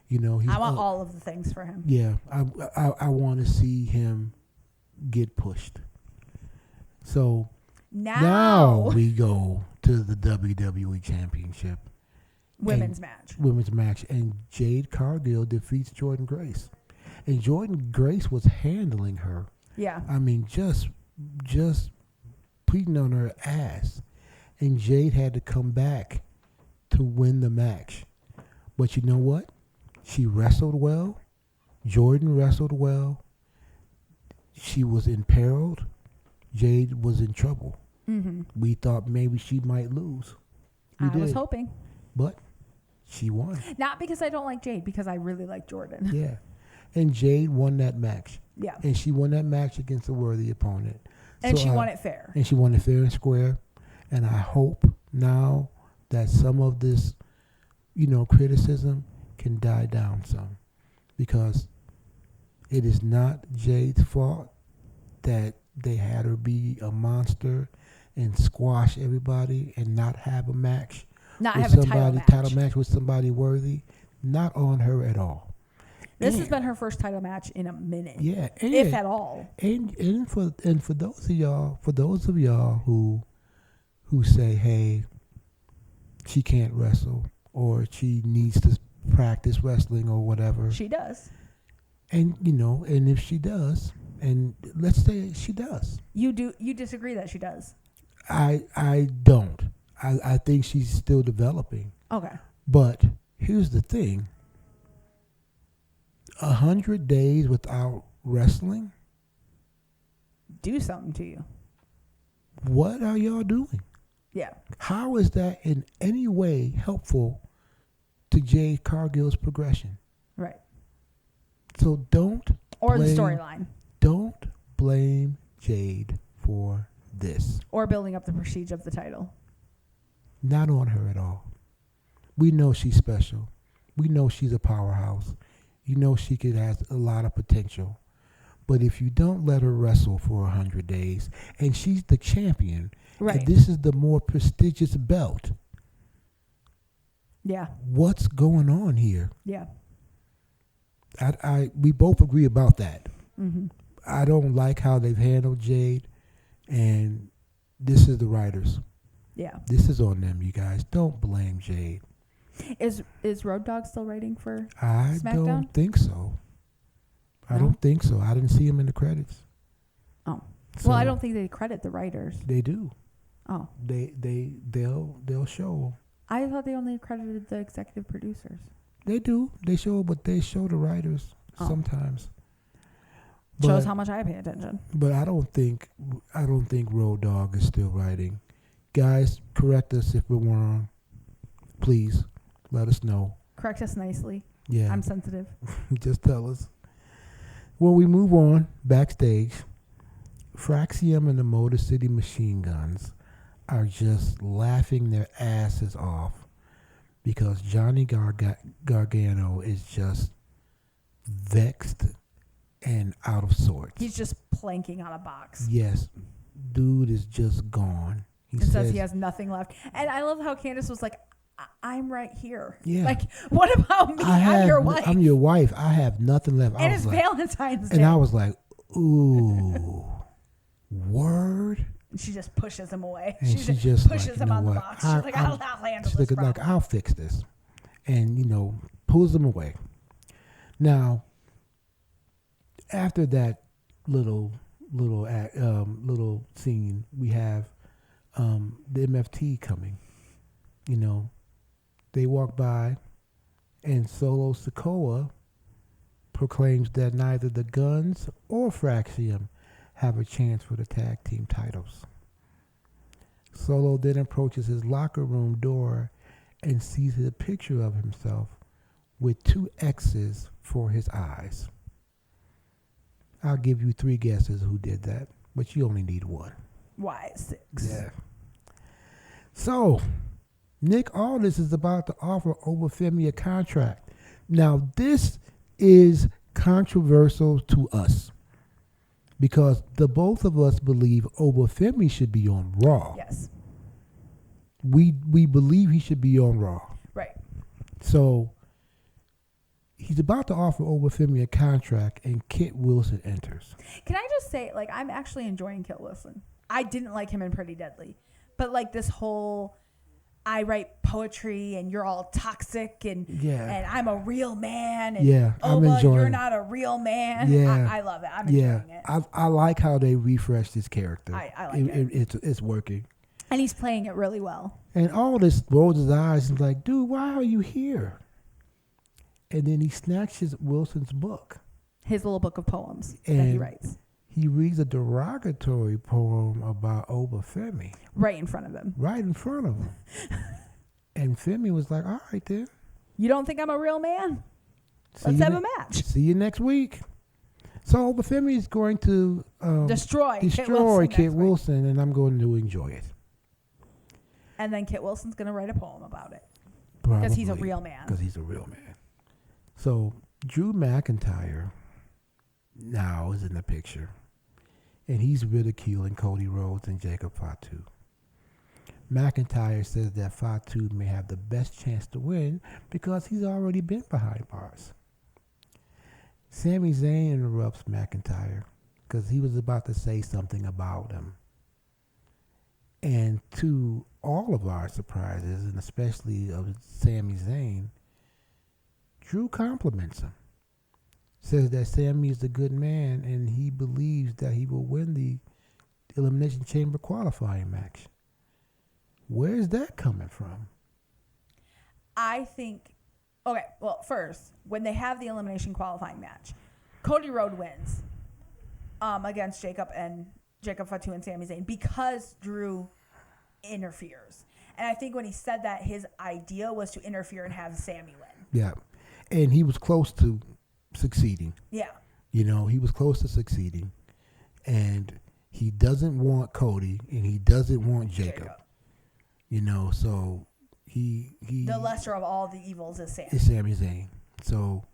You know, he's I want all of the things for him. Yeah, I want to see him get pushed. So now we go to the WWE Championship Women's match. women's match, and Jade Cargill defeats Jordan Grace, and Jordan Grace was handling her. Yeah. I mean, just beating on her ass, and Jade had to come back to win the match. But you know what? She wrestled well. Jordan wrestled well. She was imperiled. Jade was in trouble. Mm-hmm. We thought maybe she might lose. We I was did. hoping. But she won. Not because I don't like Jade, because I really like Jordan. Yeah. And Jade won that match. Yeah. And she won that match against a worthy opponent. And So she I- won it fair. And she won it fair and square. And I hope now that some of this, you know, criticism can die down some. Because it is not Jade's fault that they had her be a monster and squash everybody and not have a match Not with have a somebody, title match. with somebody worthy. Not on her at all. This has And- been her first title match in a minute. Yeah, and, If at all. and for those of y'all who say, hey, she can't wrestle or she needs to practice wrestling or whatever, She does. and you know, and if she does, and let's say she does, You disagree that she does. I don't. I think she's still developing. Okay. But here's the thing: 100 days without wrestling. Do something to you. What are y'all doing? Yeah. How is that in any way helpful to Jade Cargill's progression? Right. So don't Or the blame- storyline. Don't blame Jade for this. Or building up the prestige of the title. Not on her at all. We know she's special. We know she's a powerhouse. You know she has a lot of potential. But if you don't let her wrestle for 100 days, and she's the champion, Right. and this is the more prestigious belt, Yeah. what's going on here? Yeah. We both agree about that. Mm-hmm. I don't like how they've handled Jade, and this is the writers. Yeah. This is on them, you guys. Don't blame Jade. Is Road Dogg still writing for? I SmackDown? don't think so. I No? don't think so. I didn't see him in the credits. Oh. So Well, I don't think they credit the writers. They do. Oh. They'll show. I thought they only credited the executive producers. They do. They show, but they show the writers Oh. sometimes. Shows But- how much I pay attention. But I don't think Road Dogg is still writing. Guys, correct us if we're wrong. Please let us know. Correct us nicely. Yeah, I'm sensitive. just tell us. Well, we move on backstage. Fraxium and the Motor City Machine Guns are just laughing their asses off because Johnny Gargano is just vexed and out of sorts. He's just planking on a box. Yes, dude is just gone. He says says he has nothing left. And I love how Candace was like, I'm right here. Yeah. Like, what about me? I'm your wife. I'm your wife. I have nothing left. And it's Valentine's Day. And I was like, ooh, word. And she just pushes him away. And she just pushes him on the box. She's like, I'll handle this problem. Like, I'll fix this. And, pulls him away. Now, after that little scene, we have the MFT coming. They walk by, and Solo Sikoa proclaims that neither the Guns or Fraxium have a chance for the tag team titles. Solo then approaches his locker room door and sees a picture of himself with 2 X's for his eyes. I'll give you 3 guesses who did that, but you only need 1. Why 6? Yeah. So, Nick Aldis is about to offer Obafemi a contract. Now, this is controversial to us because the both of us believe Obafemi should be on Raw. Yes. We believe he should be on Raw. Right. So, he's about to offer Obafemi a contract, and Kit Wilson enters. Can I just say, like, I'm actually enjoying Kit Wilson. I didn't like him in Pretty Deadly, but like this whole, I write poetry and you're all toxic and I'm a real man and I'm enjoying you're not a real man. Yeah. I love it. I'm enjoying it. I like how they refreshed his character. I like it. It's working. And he's playing it really well. And Aldis rolls his eyes and is like, dude, why are you here? And then he snatches Wilson's book. His little book of poems that he writes. He reads a derogatory poem about Obafemi. Right in front of him. Right in front of him. And Femi was like, all right then. You don't think I'm a real man? Let's have a match. See you next week. So Obafemi is going to destroy Kit Wilson, and I'm going to enjoy it. And then Kit Wilson's going to write a poem about it. Because he's a real man. Because he's a real man. So Drew McIntyre now is in the picture. And he's ridiculing Cody Rhodes and Jacob Fatu. McIntyre says that Fatu may have the best chance to win because he's already been behind bars. Sami Zayn interrupts McIntyre because he was about to say something about him. And to all of our surprises, and especially of Sami Zayn, Drew compliments him. Says that Sami is a good man and he believes that he will win the Elimination Chamber qualifying match. Where's that coming from? I think, okay, well, first, when they have the elimination qualifying match, Cody Rhodes wins against Jacob Fatu and Sami Zayn because Drew interferes. And I think when he said that, his idea was to interfere and have Sami win. Yeah. And he was close to succeeding. Yeah. He was close to succeeding. And he doesn't want Cody and he doesn't want Jacob. So he the lesser of all the evils is Sami. It's Sami Zayn. So,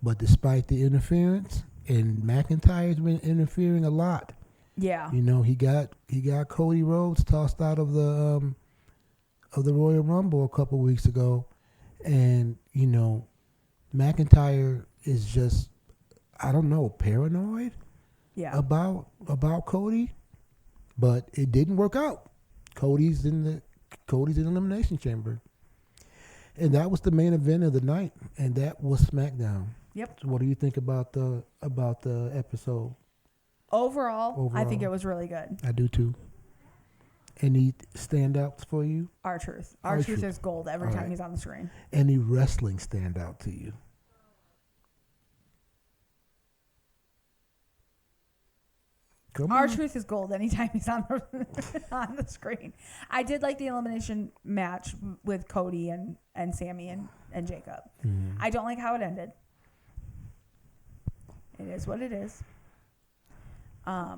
but despite the interference, and McIntyre's been interfering a lot. Yeah. He got Cody Rhodes tossed out of the Royal Rumble a couple weeks ago, and McIntyre is just, I don't know, paranoid. Yeah. About Cody, but it didn't work out. Cody's in the Elimination Chamber. And that was the main event of the night, and that was SmackDown. Yep. So what do you think about the episode? Overall, I think it was really good. I do too. Any standouts for you? R-Truth. R-Truth is gold every time he's on the screen. Any wrestling standout to you? R-Truth is gold anytime he's on the screen. I did like the elimination match with Cody and Sami and Jacob. Mm-hmm. I don't like how it ended. It is what it is. Yeah.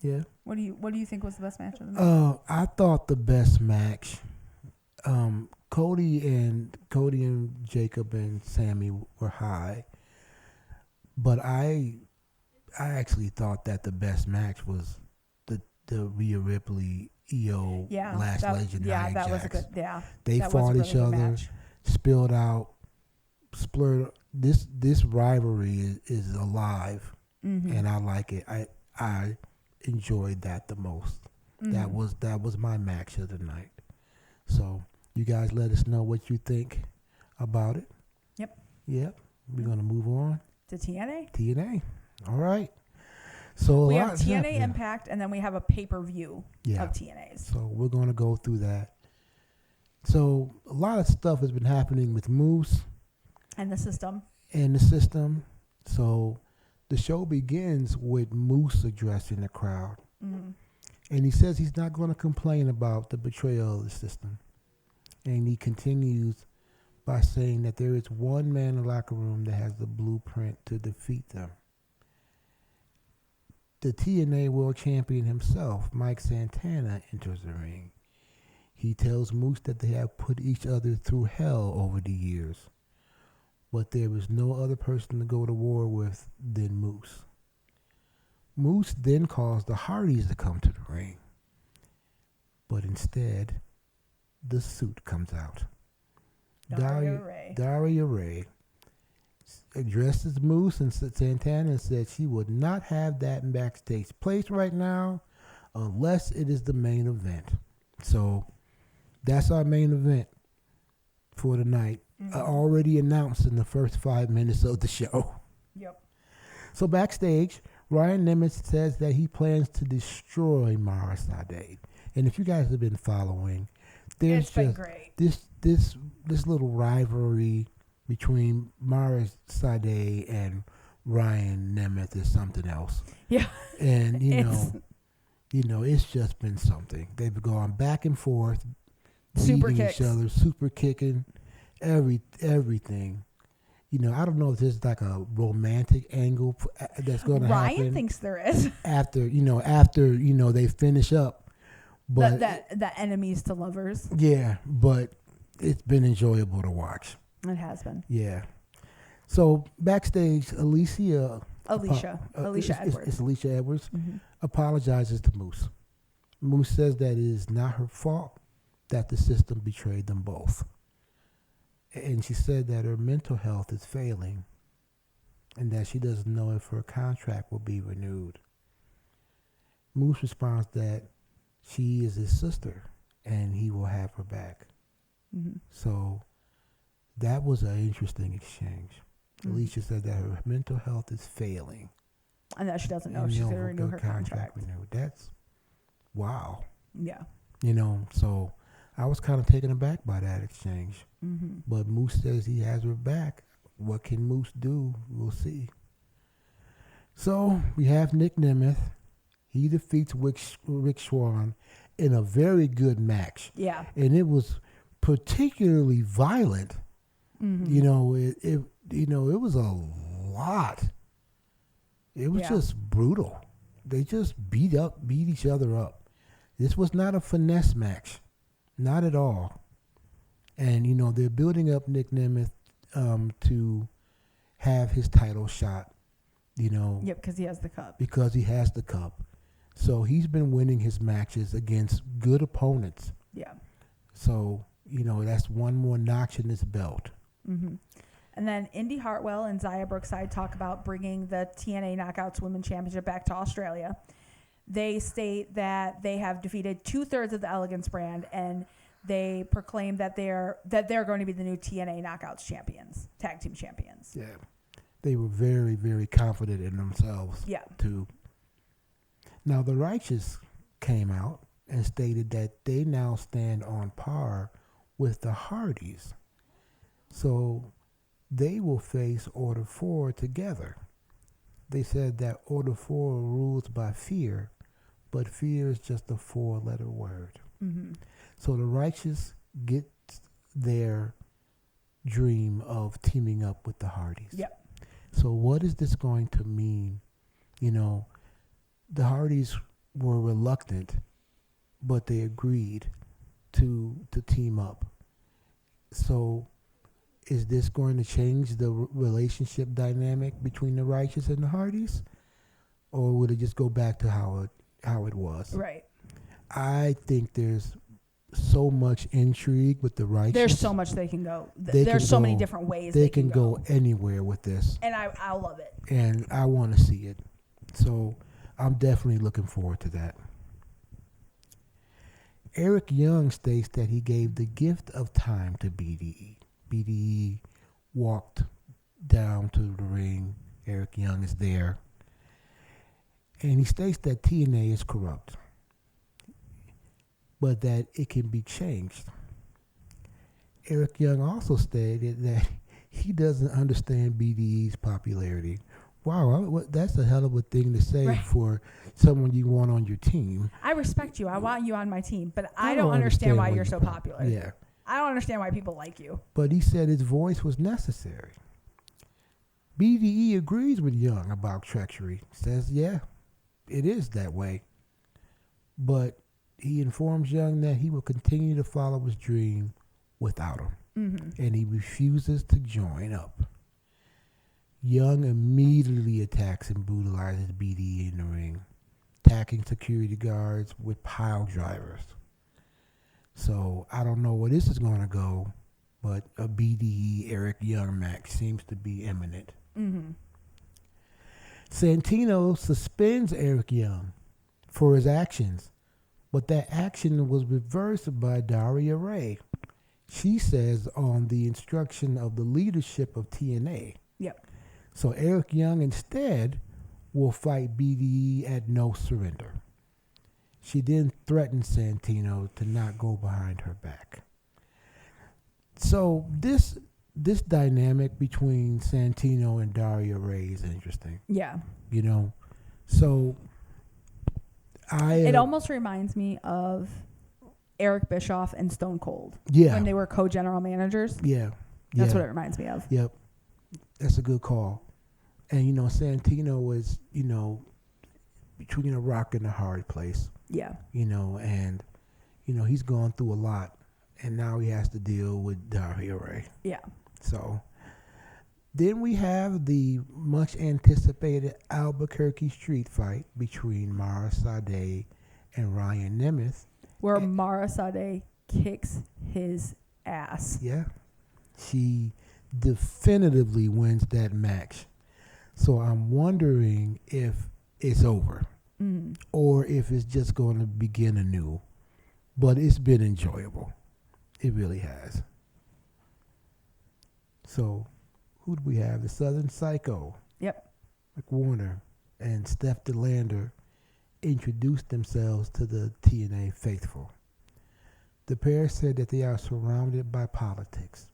Yeah. What do you think was the best match of the night? I thought the best match, Cody and Jacob and Sami were high, but I actually thought that the best match was the the Rhea Ripley EO Lash Legend hijacks. That was a good. Yeah, they that was fought a really each good other, match. spilled out, splurred. This rivalry is alive, and I like it. I enjoyed that the most. That was my match of the night. So you guys let us know what you think about it. Yep. We're gonna move on to TNA. TNA. All right. So we have TNA Impact, and then we have a pay-per-view of TNA's. So we're gonna go through that. So a lot of stuff has been happening with Moose and the system. So the show begins with Moose addressing the crowd. And he says he's not going to complain about the betrayal of the system. And he continues by saying that there is one man in the locker room that has the blueprint to defeat them. The TNA World Champion himself, Mike Santana, enters the ring. He tells Moose that they have put each other through hell over the years, but there is no other person to go to war with than Moose. Moose then calls the Hardys to come to the ring, but instead, the Suit comes out. Daria Ray addresses Moose and Santana and said she would not have that backstage place right now unless it is the main event. So that's our main event for the night. Already announced in the first 5 minutes of the show. Yep. So backstage, Ryan Nemeth says that he plans to destroy Mara Sade. And if you guys have been following, there's it's been great. This little rivalry between Mara Sade and Ryan Nemeth is something else. Yeah. And it's just been something. They've gone back and forth, super beating kicks. each other, super kicking, everything. I don't know if there's like a romantic angle that's going to happen. Ryan thinks there is. After they finish up. But that enemies to lovers. Yeah, but it's been enjoyable to watch. It has been. Yeah. So backstage, Alicia Edwards. It's Alicia Edwards apologizes to Moose. Moose says that it is not her fault that the system betrayed them both. And she said that her mental health is failing and that she doesn't know if her contract will be renewed. Moose responds that she is his sister and he will have her back. So that was an interesting exchange. Alicia said that her mental health is failing. And that she doesn't know if she's going to renew her contract. That's wow. Yeah. So I was kind of taken aback by that exchange. But Moose says he has her back. What can Moose do? We'll see. So we have Nick Nemeth. He defeats Rick Swann in a very good match. Yeah. And it was particularly violent. It was a lot. It was just brutal. They just beat each other up. This was not a finesse match. Not at all. And, they're building up Nick Nemeth to have his title shot, Yep, because he has the cup. Because he has the cup. So he's been winning his matches against good opponents. Yeah. So, that's one more notch in his belt. And then Indy Hartwell and Xia Brookside talk about bringing the TNA Knockouts Women's Championship back to Australia. They state that they have defeated 2/3 of the Elegance brand, and they proclaim that they're going to be the new TNA Knockouts champions, tag team champions. Yeah. They were very, very confident in themselves. Yeah. Too. Now, the Righteous came out and stated that they now stand on par with the Hardys. So they will face Order 4 together. They said that Order 4 rules by fear, but fear is just a 4-letter word. So the Righteous get their dream of teaming up with the Hardys. Yep. So what is this going to mean? The Hardys were reluctant, but they agreed to team up. So is this going to change the relationship dynamic between the Righteous and the Hardys? Or would it just go back to how how it was. Right. I think there's so much intrigue with the righteous. There's so much they can go. They There's can so many go- different ways They can go anywhere with this, And I'll love it. and I want to see it. So I'm definitely looking forward to that. Eric Young states that he gave the gift of time to BDE. BDE walked down to the ring. Eric Young is there. And he states that TNA is corrupt, but that it can be changed. Eric Young also stated that he doesn't understand BDE's popularity. Wow, that's a hell of a thing to say Right. for someone you want on your team. I respect you. I want you on my team, but I don't understand why you're so popular. Yeah. I don't understand why people like you. But he said his voice was necessary. BDE agrees with Young about treachery. Says, yeah, it is that way. But he informs Young that he will continue to follow his dream without him. Mm-hmm. And he refuses to join up. Young immediately attacks and brutalizes BDE in the ring, attacking security guards with pile drivers. So I don't know where this is going to go, but a BDE Eric Young match seems to be imminent. Mm-hmm. Santino suspends Eric Young for his actions, but that action was reversed by Daria Ray. She says on the instruction of the leadership of TNA. Yep. So Eric Young instead will fight BDE at No Surrender. She then threatened Santino to not go behind her back. So this dynamic between Santino and Daria Ray is interesting. Yeah. You know, so It almost reminds me of Eric Bischoff and Stone Cold. Yeah. When they were co-general managers. Yeah. That's what it reminds me of. Yep. That's a good call. And, you know, Santino was, you know, between a rock and a hard place. Yeah. You know, and, you know, he's gone through a lot. And now he has to deal with Daria Ray. Yeah. So then we have the much anticipated Albuquerque street fight between Mara Sade and Ryan Nemeth. Where Mara Sade kicks his ass. Yeah. She definitively wins that match. So I'm wondering if it's over or if it's just going to begin anew. But it's been enjoyable. It really has. So who do we have? The Southern Psycho. Yep. McWarner and Steph DeLander introduced themselves to the TNA faithful. The pair said that they are surrounded by politics,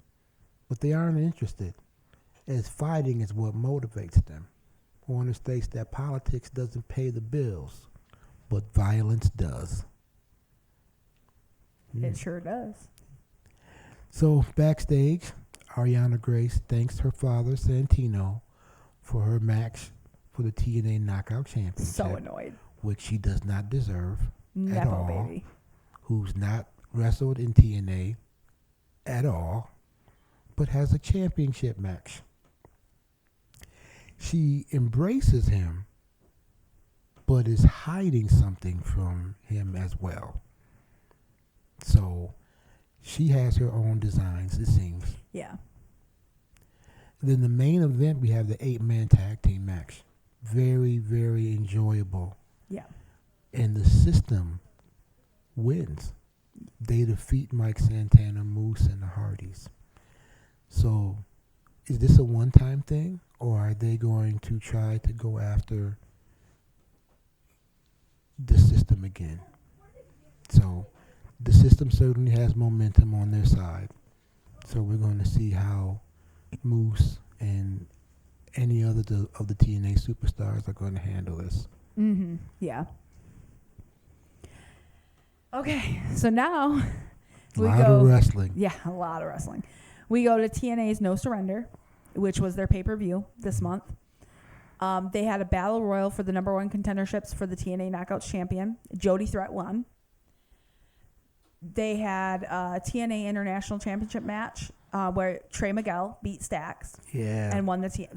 but they aren't interested, as fighting is what motivates them. Warner states that politics doesn't pay the bills, but violence does. It sure does. So backstage, Ariana Grace thanks her father, Santino, for her match for the TNA Knockout Championship. So annoyed. Which she does not deserve at Nepo all. baby. Who's not wrestled in TNA at all, but has a championship match. She embraces him, but is hiding something from him as well. So she has her own designs, it seems. Yeah. Then the main event, we have the 8-man tag team match. Very, very enjoyable. Yeah. And the system wins. They defeat Mike Santana, Moose, and the Hardys. So is this a one-time thing, or are they going to try to go after the system again? So the system certainly has momentum on their side. So we're going to see how Moose and any other of the TNA superstars are going to handle this. Mm-hmm. Yeah. Okay, so now we lot go. of wrestling. Yeah, a lot of wrestling. We go to TNA's No Surrender, which was their pay-per-view this month. They had a battle royal for the number one contenderships for the TNA Knockouts champion. Jody Threat won. They had a TNA International Championship match where Trey Miguel beat Stax Yeah. and won the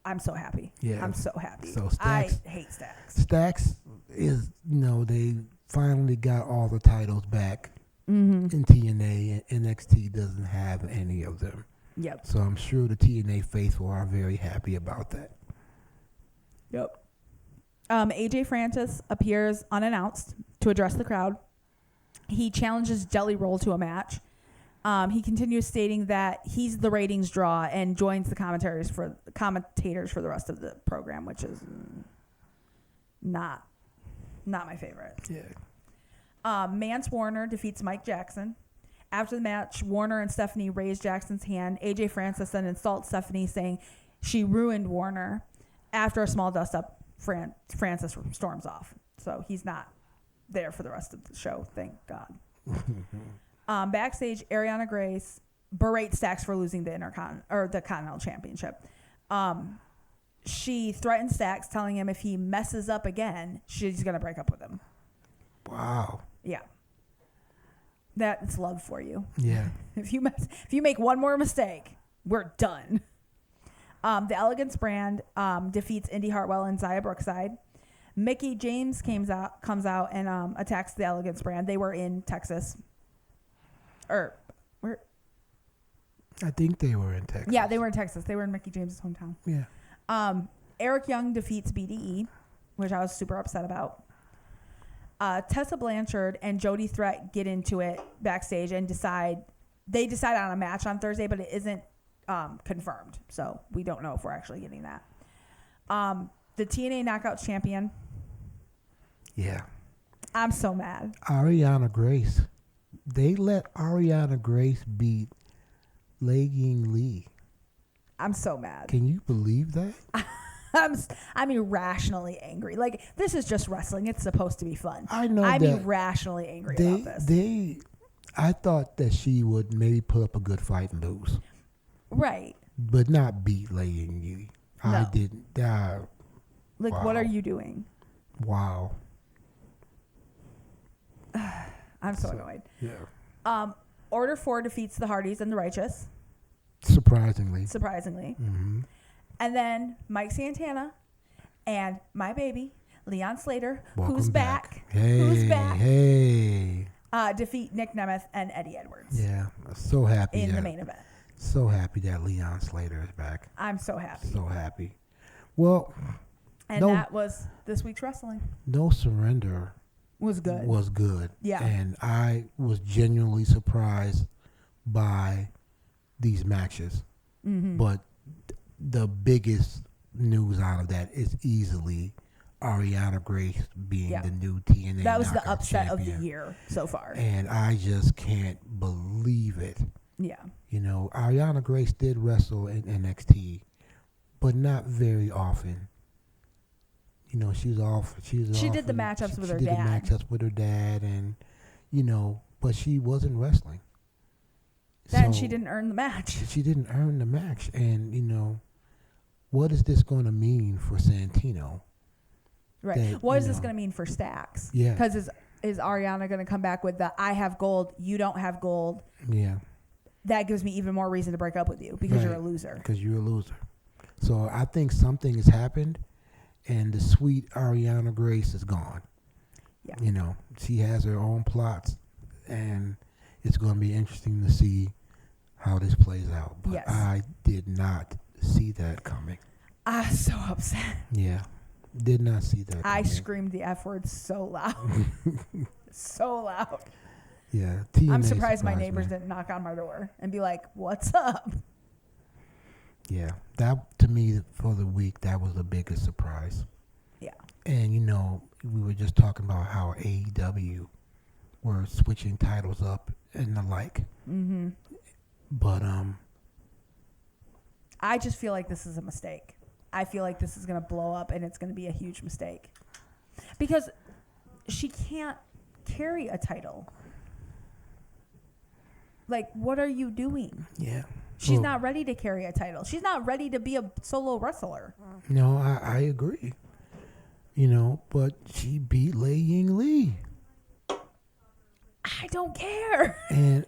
I'm so happy. Yeah. I'm so happy. So I Stax- hate Stax. Stax is, they finally got all the titles back Mm-hmm. in TNA, and NXT doesn't have any of them. Yep. So I'm sure the TNA faithful are very happy about that. Yep. AJ Francis appears unannounced to address the crowd. He challenges Jelly Roll to a match. He continues stating that he's the ratings draw and joins the commentators for the rest of the program, which is not my favorite. Yeah. Mance Warner defeats Mike Jackson. After the match, Warner and Stephanie raise Jackson's hand. AJ Francis then insults Stephanie, saying she ruined Warner. After a small dust-up, Francis storms off. So he's not there for the rest of the show, thank God. Backstage, Ariana Grace berates Stacks for losing the Continental Championship. She threatens Stacks, telling him if he messes up again, she's going to break up with him. Wow. Yeah. That's love for you. Yeah. If you make one more mistake, we're done. The Elegance brand defeats Indy Hartwell and Zaya Brookside. Mickie James comes out and attacks the Elegance brand. They were in Texas. Where? I think they were in Texas. Yeah, they were in Texas. They were in Mickie James' hometown. Yeah. Eric Young defeats BDE, which I was super upset about. Tessa Blanchard and Jody Threat get into it backstage and decide on a match on Thursday, but it isn't confirmed. So we don't know if we're actually getting that. The TNA Knockouts champion. Yeah. I'm so mad. Ariana Grace. They let Ariana Grace beat Lei Ying Lee. I'm so mad. Can you believe that? I'm irrationally angry. Like, this is just wrestling. It's supposed to be fun. I know I'm that irrationally angry about this. I thought that she would maybe put up a good fight and lose. Right. But not beat Lei Ying Lee. No. I didn't. Like, wow. What are you doing? Wow. I'm so annoyed. Yeah. Order 4 defeats the Hardys and the Righteous. Surprisingly. Mm-hmm. And then Mike Santana and my baby, Leon Slater, who's back. Hey. Defeat Nick Nemeth and Eddie Edwards. Yeah. So happy. In the main event. So happy that Leon Slater is back. I'm so happy. So happy. Well. And that was this week's wrestling. No Surrender. Was good. Yeah. And I was genuinely surprised by these matches. Mm-hmm. But the biggest news out of that is easily Ariana Grace being the new TNA. That was the upset champion of the year so far. And I just can't believe it. Yeah. Ariana Grace did wrestle in NXT, but not very often. She did the matchups with her dad. She did the matchups with her dad, and but she wasn't wrestling. Then she didn't earn the match. She didn't earn the match, and what is this going to mean for Santino? Right. What is this going to mean for Stacks? Yeah. Because is Ariana going to come back with the I have gold, you don't have gold? Yeah. That gives me even more reason to break up with you because you're a loser. Because you're a loser. So I think something has happened, and the sweet Ariana Grace is gone. Yeah. She has her own plots, and it's going to be interesting to see how this plays out. But yes. I did not see that coming. I'm so upset. Yeah. Did not see that coming. I screamed the F word so loud. So loud. Yeah. I'm surprised my neighbors didn't knock on my door and be like, what's up? Yeah. That, to me, for the week, that was the biggest surprise. Yeah. And, we were just talking about how AEW were switching titles up and the like. Mm-hmm. But, I just feel like this is a mistake. I feel like this is going to blow up and it's going to be a huge mistake. Because she can't carry a title. Like, what are you doing? Yeah. She's not ready to carry a title. She's not ready to be a solo wrestler. No, I agree. But she beat Lei Ying Lee. I don't care. And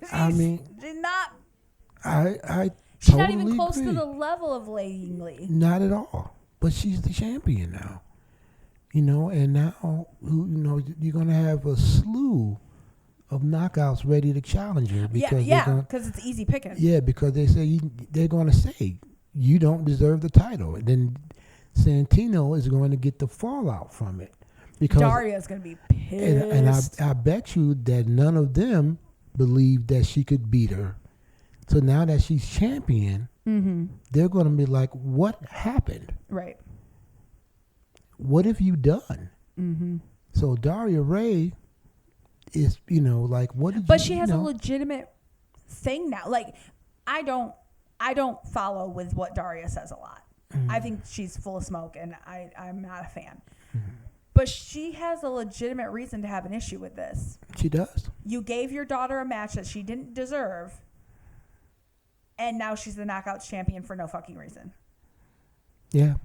she's not. I she's totally not even close agree. to the level of Lei Ying Lee. Not at all. But she's the champion now. You know, and now you're gonna have a slew of knockouts ready to challenge her because because it's easy picking. Yeah, because they say they're gonna say you don't deserve the title, and then Santino is going to get the fallout from it because Daria's going to be pissed. and I bet you that none of them believed that she could beat her. So now that she's champion, they're going to be like, "What happened? Right. What have you done?" Mm-hmm. So Daria Ray is, like, what did you? But she has a legitimate thing now. Like, I don't follow with what Daria says a lot. Mm-hmm. I think she's full of smoke, and I'm not a fan. Mm-hmm. But she has a legitimate reason to have an issue with this. She does. You gave your daughter a match that she didn't deserve, and now she's the Knockouts champion for no fucking reason. Yeah.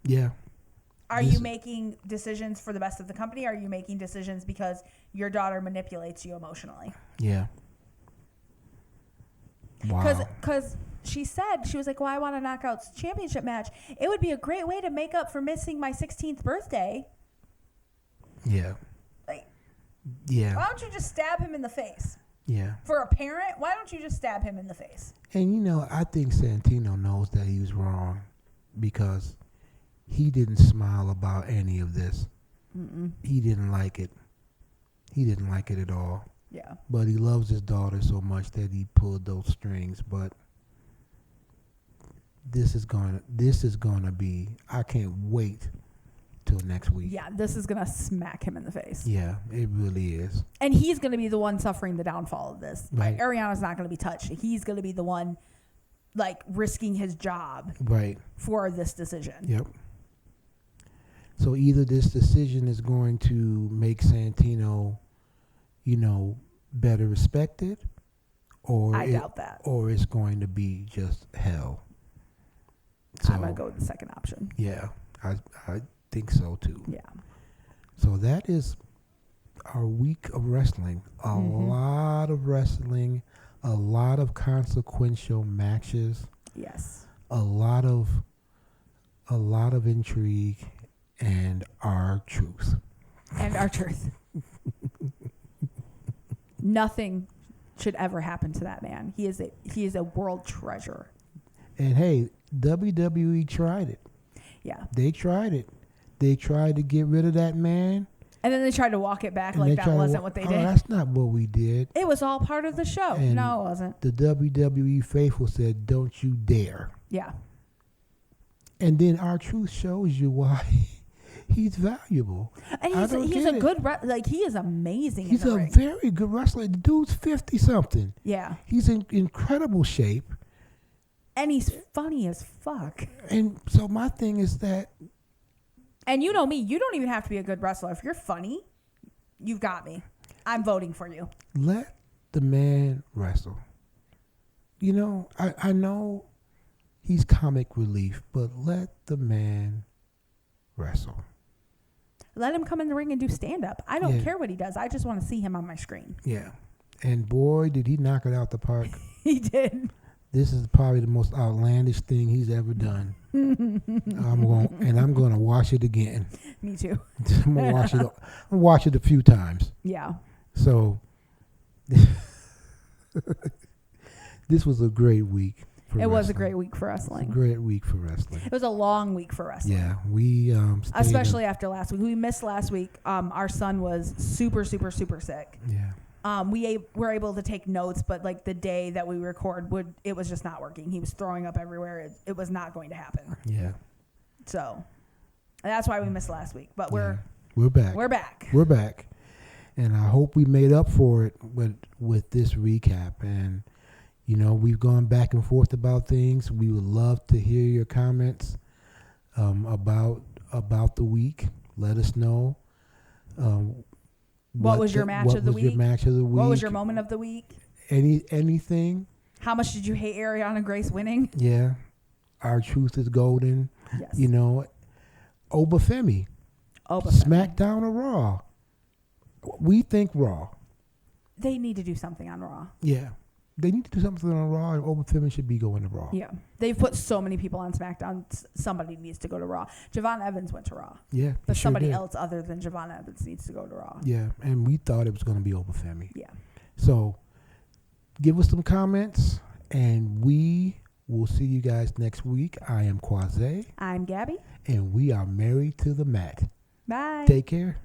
Yeah. Are you making decisions for the best of the company? Or are you making decisions because your daughter manipulates you emotionally? Yeah. Wow. Because she said, she was like, well, I want a Knockouts championship match. It would be a great way to make up for missing my 16th birthday. Yeah. Like, yeah. Why don't you just stab him in the face? Yeah. For a parent, why don't you just stab him in the face? And, I think Santino knows that he was wrong because he didn't smile about any of this. Mm-mm. He didn't like it. He didn't like it at all. Yeah. But he loves his daughter so much that he pulled those strings. But this is gonna be, I can't wait till next week. Yeah, this is gonna smack him in the face. Yeah, it really is. And he's gonna be the one suffering the downfall of this. Right. Ariana's not gonna be touched. He's gonna be the one, like, risking his job. Right. For this decision. Yep. So either this decision is going to make Santino, better respected, or I doubt that. Or it's going to be just hell. So, I'm gonna go with the second option. Yeah, I think so too. Yeah. So that is our week of wrestling. A lot of wrestling, a lot of consequential matches. Yes. A lot of intrigue. And our truth. And our truth. Nothing should ever happen to that man. He is a world treasure. And hey, WWE tried it. Yeah. They tried it. They tried to get rid of that man. And then they tried to walk it back like that wasn't what they did. That's not what we did. It was all part of the show. And no, it wasn't. The WWE faithful said, "Don't you dare." Yeah. And then our truth shows you why he's valuable. And he's a good he is amazing. He's a very good wrestler. The dude's 50-something. Yeah. He's in incredible shape. And he's funny as fuck. And so my thing is that. And you know me, you don't even have to be a good wrestler. If you're funny, you've got me. I'm voting for you. Let the man wrestle. I know he's comic relief, but let the man wrestle. Let him come in the ring and do stand-up. I don't care what he does. I just want to see him on my screen. Yeah. And boy, did he knock it out the park. He did. This is probably the most outlandish thing he's ever done. I'm going to watch it again. Me too. I'm going to watch it a few times. Yeah. So this was a great week. It was a great week for wrestling. Great week for wrestling. It was a long week for wrestling. Yeah, we especially after last week. We missed last week. Our son was super, super, super sick. Yeah. We were able to take notes, but like the day that we record, it was just not working. He was throwing up everywhere. It was not going to happen. Yeah. So that's why we missed last week. But we're back. We're back. We're back, and I hope we made up for it with this recap. And we've gone back and forth about things. We would love to hear your comments about the week. Let us know. What was your match of the week? What was your moment of the week? Anything? How much did you hate Ariana Grace winning? Yeah. Our truth is golden. Yes. Obafemi. SmackDown or Raw? We think Raw. They need to do something on Raw. Yeah. they need to do something on Raw, and Open Femi should be going to Raw. Yeah. They've put so many people on SmackDown. Somebody needs to go to Raw. Javon Evans went to Raw. Yeah, he But sure somebody did. else other than Javon Evans needs to go to Raw. Yeah, and we thought it was going to be Open Femi. Yeah. So give us some comments, and we will see you guys next week. I am Quase, I'm Gabby. and we are married to the mat. Bye. Take care.